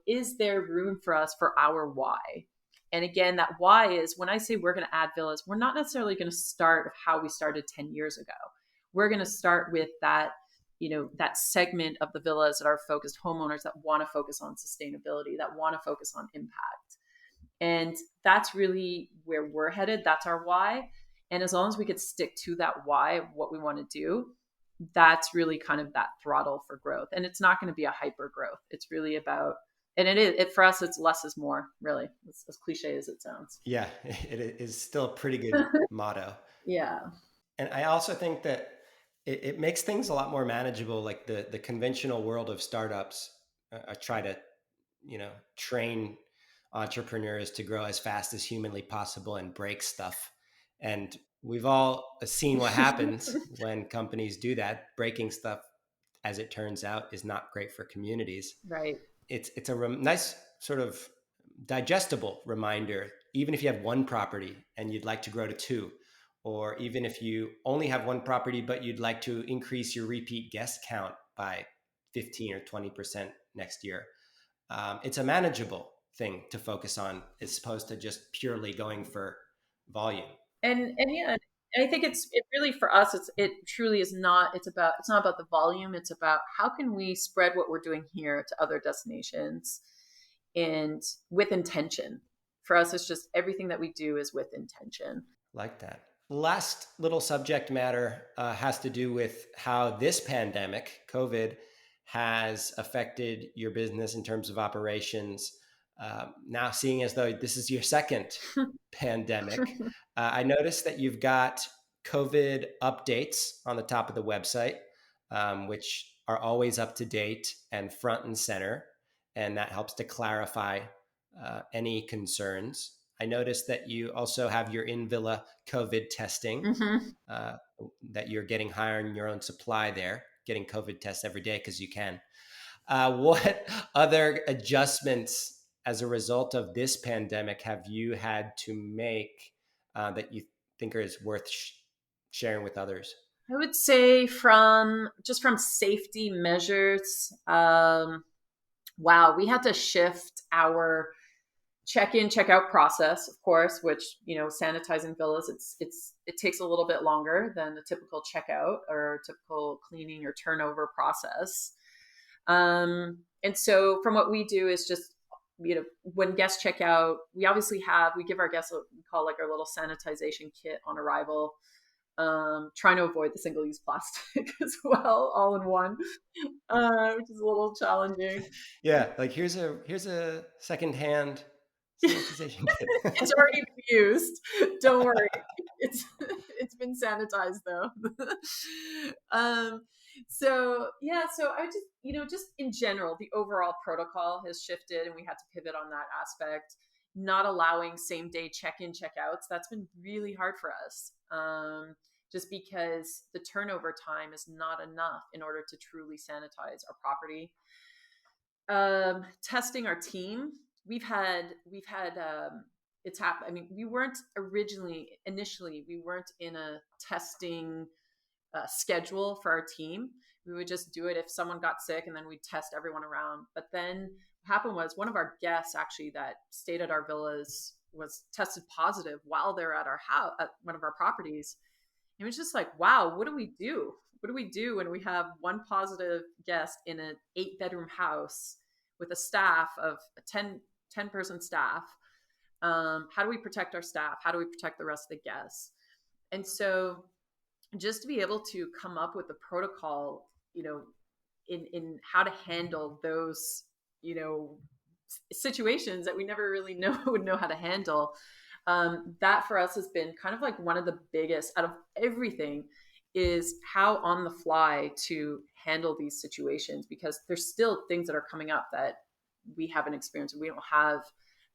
is there room for us for our why? And again, that why is, when I say we're going to add villas, we're not necessarily going to start how we started 10 years ago. We're going to start with that, that segment of the villas that are focused homeowners that want to focus on sustainability, that want to focus on impact. And that's really where we're headed. That's our why. And as long as we could stick to that why of what we want to do, that's really kind of that throttle for growth. And it's not going to be a hyper growth. It's really about, and for us, it's less is more, really, as cliche as it sounds. Yeah, it is still a pretty good motto. Yeah. And I also think that it makes things a lot more manageable. Like the conventional world of startups, I try to, train entrepreneurs to grow as fast as humanly possible and break stuff. And we've all seen what happens when companies do that. Breaking stuff, as it turns out, is not great for communities. Right. It's a nice sort of digestible reminder, even if you have one property and you'd like to grow to 2, or even if you only have one property, but you'd like to increase your repeat guest count by 15 or 20% next year. It's a manageable thing to focus on, as opposed to just purely going for volume. And I think it really, for us, it truly is not, it's not about the volume. It's about how can we spread what we're doing here to other destinations, and with intention. For us, it's just everything that we do is with intention. Like that. Last little subject matter has to do with how this pandemic, COVID, has affected your business in terms of operations. Now, seeing as though this is your second pandemic, I noticed that you've got COVID updates on the top of the website, which are always up to date and front and center. And that helps to clarify any concerns. I noticed that you also have your in-villa COVID testing, Mm-hmm. that you're getting hiring your own supply there, getting COVID tests every day because you can. What other adjustments as a result of this pandemic have you had to make that you think is worth sharing with others? I would say from safety measures, wow, we had to shift our check-in, check-out process, of course, which, sanitizing villas, it takes a little bit longer than a typical checkout or typical cleaning or turnover process. And so from what we do is just, when guests check out, we give our guests what we call like our little sanitization kit on arrival. Trying to avoid the single-use plastic as well, all in one, which is a little challenging. Yeah, like here's a secondhand sanitization kit. It's already been used. Don't worry. It's been sanitized though. So I just, just in general, the overall protocol has shifted and we had to pivot on that aspect. Not allowing same day check-in, check-outs. That's been really hard for us. Just because the turnover time is not enough in order to truly sanitize our property. Testing our team. We've had it's happened. I mean, initially, we weren't in a testing schedule for our team. We would just do it if someone got sick and then we'd test everyone around. But then what happened was one of our guests actually that stayed at our villas was tested positive while they're at our house, at one of our properties. It was just like, wow, what do we do? What do we do when we have one positive guest in an 8-bedroom house with a staff of a 10 person staff? How do we protect our staff? How do we protect the rest of the guests? And so just to be able to come up with a protocol, in how to handle those, situations that we never really would know how to handle. That for us has been kind of like one of the biggest out of everything is how on the fly to handle these situations, because there's still things that are coming up that we haven't experienced. We don't have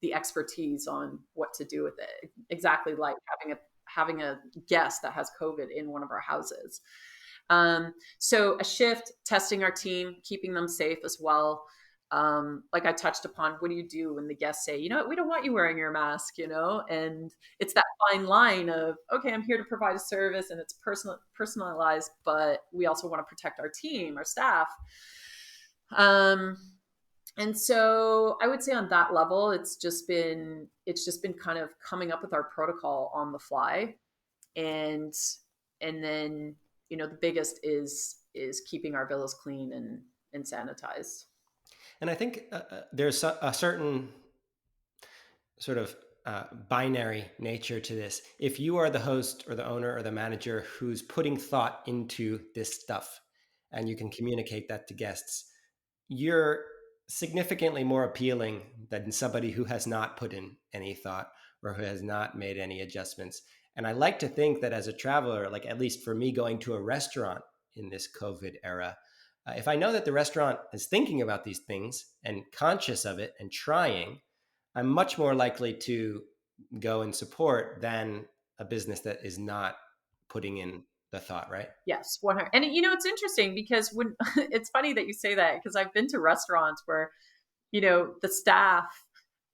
the expertise on what to do with it. Exactly like having a guest that has COVID in one of our houses. So a shift, testing our team, keeping them safe as well. Like I touched upon, what do you do when the guests say, we don't want you wearing your mask, and it's that fine line of, okay, I'm here to provide a service and it's personalized, but we also want to protect our team, our staff. And so I would say on that level, it's just been kind of coming up with our protocol on the fly. And then, the biggest is keeping our villas clean and sanitized. And I think there's a certain sort of binary nature to this. If you are the host or the owner or the manager who's putting thought into this stuff and you can communicate that to guests, you're significantly more appealing than somebody who has not put in any thought or who has not made any adjustments. And I like to think that as a traveler, like at least for me going to a restaurant in this COVID era, if I know that the restaurant is thinking about these things and conscious of it and trying, I'm much more likely to go and support than a business that is not putting in the thought, right? Yes, 100. And it's interesting because when it's funny that you say that, because I've been to restaurants where, the staff,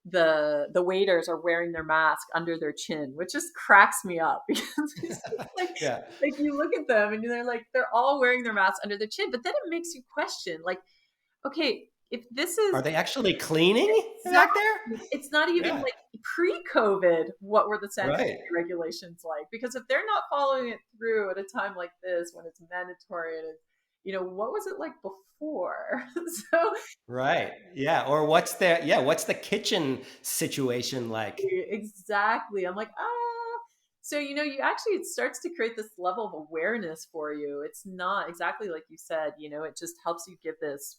the waiters are wearing their mask under their chin, which just cracks me up because it's just like, yeah. Like you look at them and they're all wearing their masks under their chin, but then it makes you question, like, okay, if this is, are they actually cleaning back there? It's not even like pre-COVID. What were the sanitary Right. regulations like? Because if they're not following it through at a time like this, when it's mandatory, and what was it like before? So right, yeah. Or what's the kitchen situation like? Exactly. I'm like, So, it starts to create this level of awareness for you. It's not exactly like you said, it just helps you give this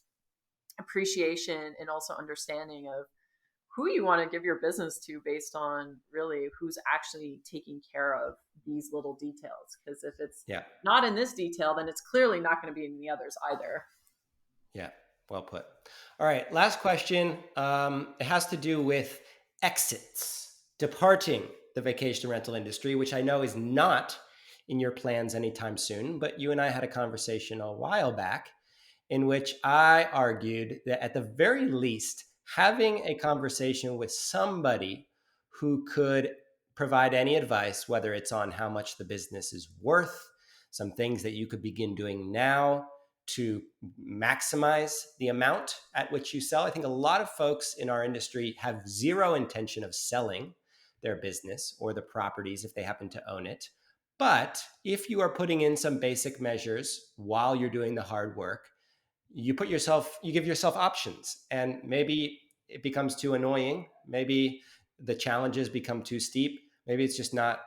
appreciation and also understanding of who you want to give your business to based on really who's actually taking care of these little details. Because if it's not in this detail, then it's clearly not going to be in the others either. Yeah, well put. All right, last question. It has to do with exits. departing the vacation rental industry, which I know is not in your plans anytime soon, but you and I had a conversation a while back in which I argued that at the very least, having a conversation with somebody who could provide any advice, whether it's on how much the business is worth, some things that you could begin doing now to maximize the amount at which you sell. I think a lot of folks in our industry have zero intention of selling their business or the properties if they happen to own it. But if you are putting in some basic measures while you're doing the hard work, you give yourself options, and maybe it becomes too annoying. Maybe the challenges become too steep. Maybe it's just not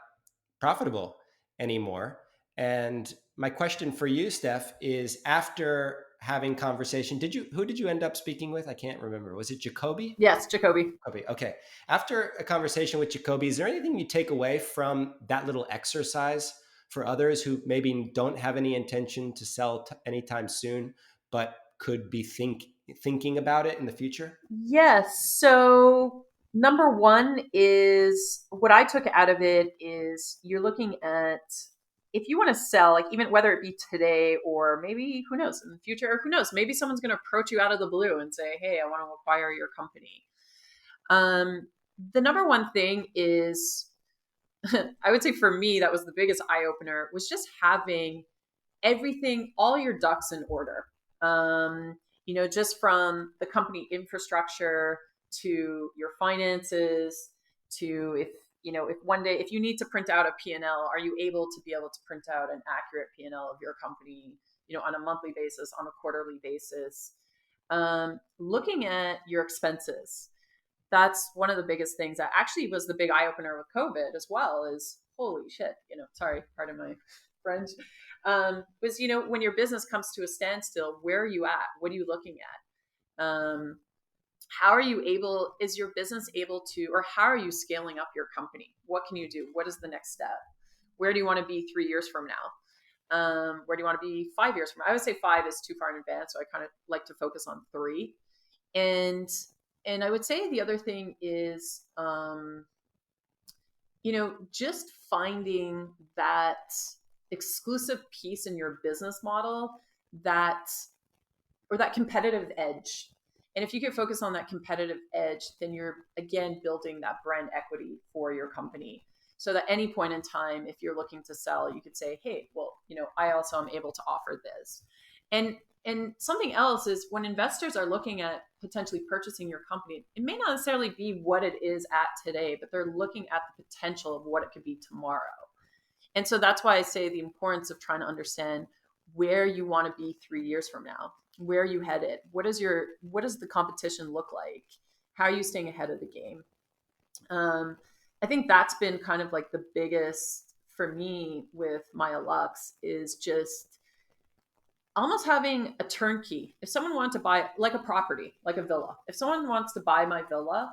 profitable anymore. And my question for you, Steph, is after having conversation, who did you end up speaking with? I can't remember. Was it Jacoby? Yes, Jacoby. Jacoby. Okay. After a conversation with Jacoby, is there anything you take away from that little exercise for others who maybe don't have any intention to sell anytime soon, but could be thinking about it in the future? Yes. So number one is what I took out of it is you're looking at, if you want to sell, like even whether it be today or maybe who knows in the future, or who knows, maybe someone's going to approach you out of the blue and say, hey, I want to acquire your company. The number one thing is, I would say for me, that was the biggest eye opener, was just having everything, all your ducks in order. Just from the company infrastructure to your finances to if one day, if you need to print out a P&L, are you able to print out an accurate P&L of your company, on a monthly basis, on a quarterly basis? Looking at your expenses. That's one of the biggest things that actually was the big eye opener with COVID as well, is holy shit, sorry, pardon my French. Was, when your business comes to a standstill, where are you at? What are you looking at? Is your business able to, or how are you scaling up your company? What can you do? What is the next step? Where do you want to be 3 years from now? Where do you want to be 5 years from now? I would say 5 is too far in advance. So I kind of like to focus on 3. And I would say the other thing is, just finding that exclusive piece in your business model that competitive edge. And if you can focus on that competitive edge, then you're again building that brand equity for your company. So that any point in time, if you're looking to sell, you could say, hey, well, I also am able to offer this. And something else is when investors are looking at potentially purchasing your company, it may not necessarily be what it is at today, but they're looking at the potential of what it could be tomorrow. And so that's why I say the importance of trying to understand where you want to be 3 years from now. Where are you headed? What does the competition look like? How are you staying ahead of the game? I think that's been kind of like the biggest for me with Maya Luxe, is just almost having a turnkey. If someone wanted to buy like a property, like a villa, if someone wants to buy my villa,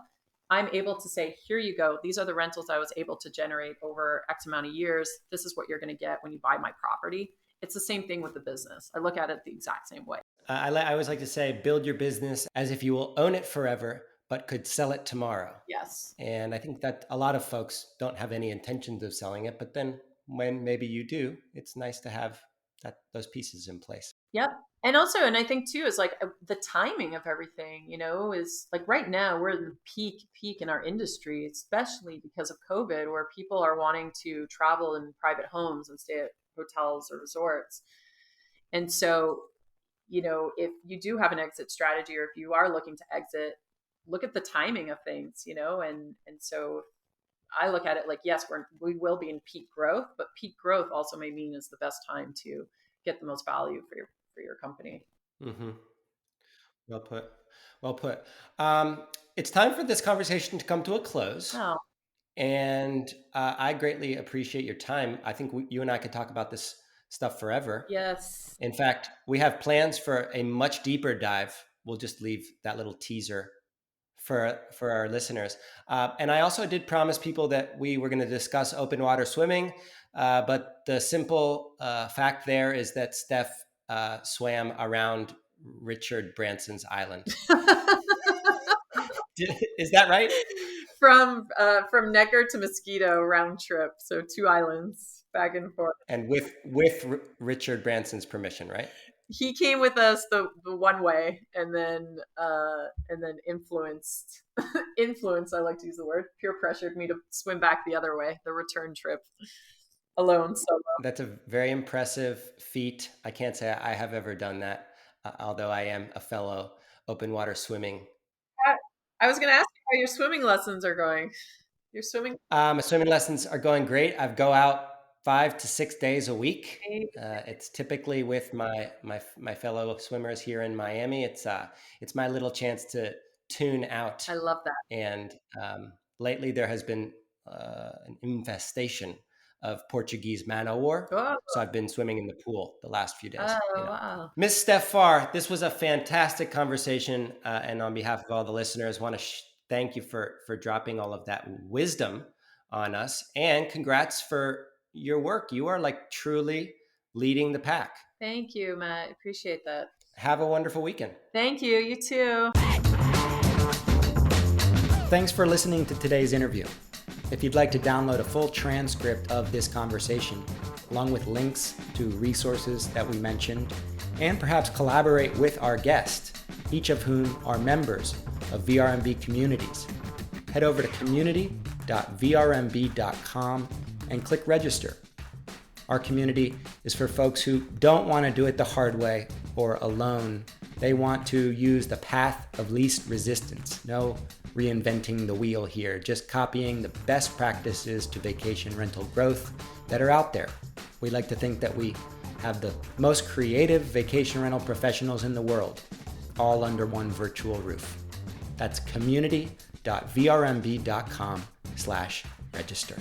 I'm able to say, here you go. These are the rentals I was able to generate over X amount of years. This is what you're going to get when you buy my property. It's the same thing with the business. I look at it the exact same way. I always like to say, build your business as if you will own it forever, but could sell it tomorrow. Yes. And I think that a lot of folks don't have any intentions of selling it, but then when maybe you do, it's nice to have those pieces in place. Yep. And I think too, is like the timing of everything, is like right now we're in the peak in our industry, especially because of COVID, where people are wanting to travel in private homes and stay at hotels or resorts. And so, if you do have an exit strategy, or if you are looking to exit, look at the timing of things, and so I look at it like, yes, we will be in peak growth, but peak growth also may mean is the best time to get the most value for your company. Mm-hmm. Well put. It's time for this conversation to come to a close. Oh. And I greatly appreciate your time. I think you and I could talk about this stuff forever. Yes. In fact, we have plans for a much deeper dive. We'll just leave that little teaser for our listeners. And I also did promise people that we were going to discuss open water swimming. But the simple fact there is that Steph swam around Richard Branson's island. Is that right? from Necker to Mosquito round trip, so 2 islands back and forth. And with Richard Branson's permission, right? He came with us the one way, and then influenced I like to use the word, peer pressured me to swim back the other way, the return trip, alone, solo. That's a very impressive feat. I can't say I have ever done that, although I am a fellow open water swimming. I was going to ask you how your swimming lessons are going. Your swimming? My swimming lessons are going great. I go out 5 to 6 days a week. It's typically with my fellow swimmers here in Miami. It's my little chance to tune out. I love that. And lately there has been an infestation of Portuguese man-o-war. Oh. So I've been swimming in the pool the last few days. Oh, wow. Miss Steph Farr, this was a fantastic conversation. And on behalf of all the listeners, want to thank you for dropping all of that wisdom on us. And congrats for your work. You are like truly leading the pack. Thank you, Matt. Appreciate that. Have a wonderful weekend. Thank you. You too. Thanks for listening to today's interview. If you'd like to download a full transcript of this conversation, along with links to resources that we mentioned, and perhaps collaborate with our guest, each of whom are members of VRMB communities, head over to community.vrmb.com and click register. Our community is for folks who don't want to do it the hard way or alone. They want to use the path of least resistance. No reinventing the wheel here, just copying the best practices to vacation rental growth that are out there. We like to think that we have the most creative vacation rental professionals in the world, all under one virtual roof. That's community.vrmb.com/register.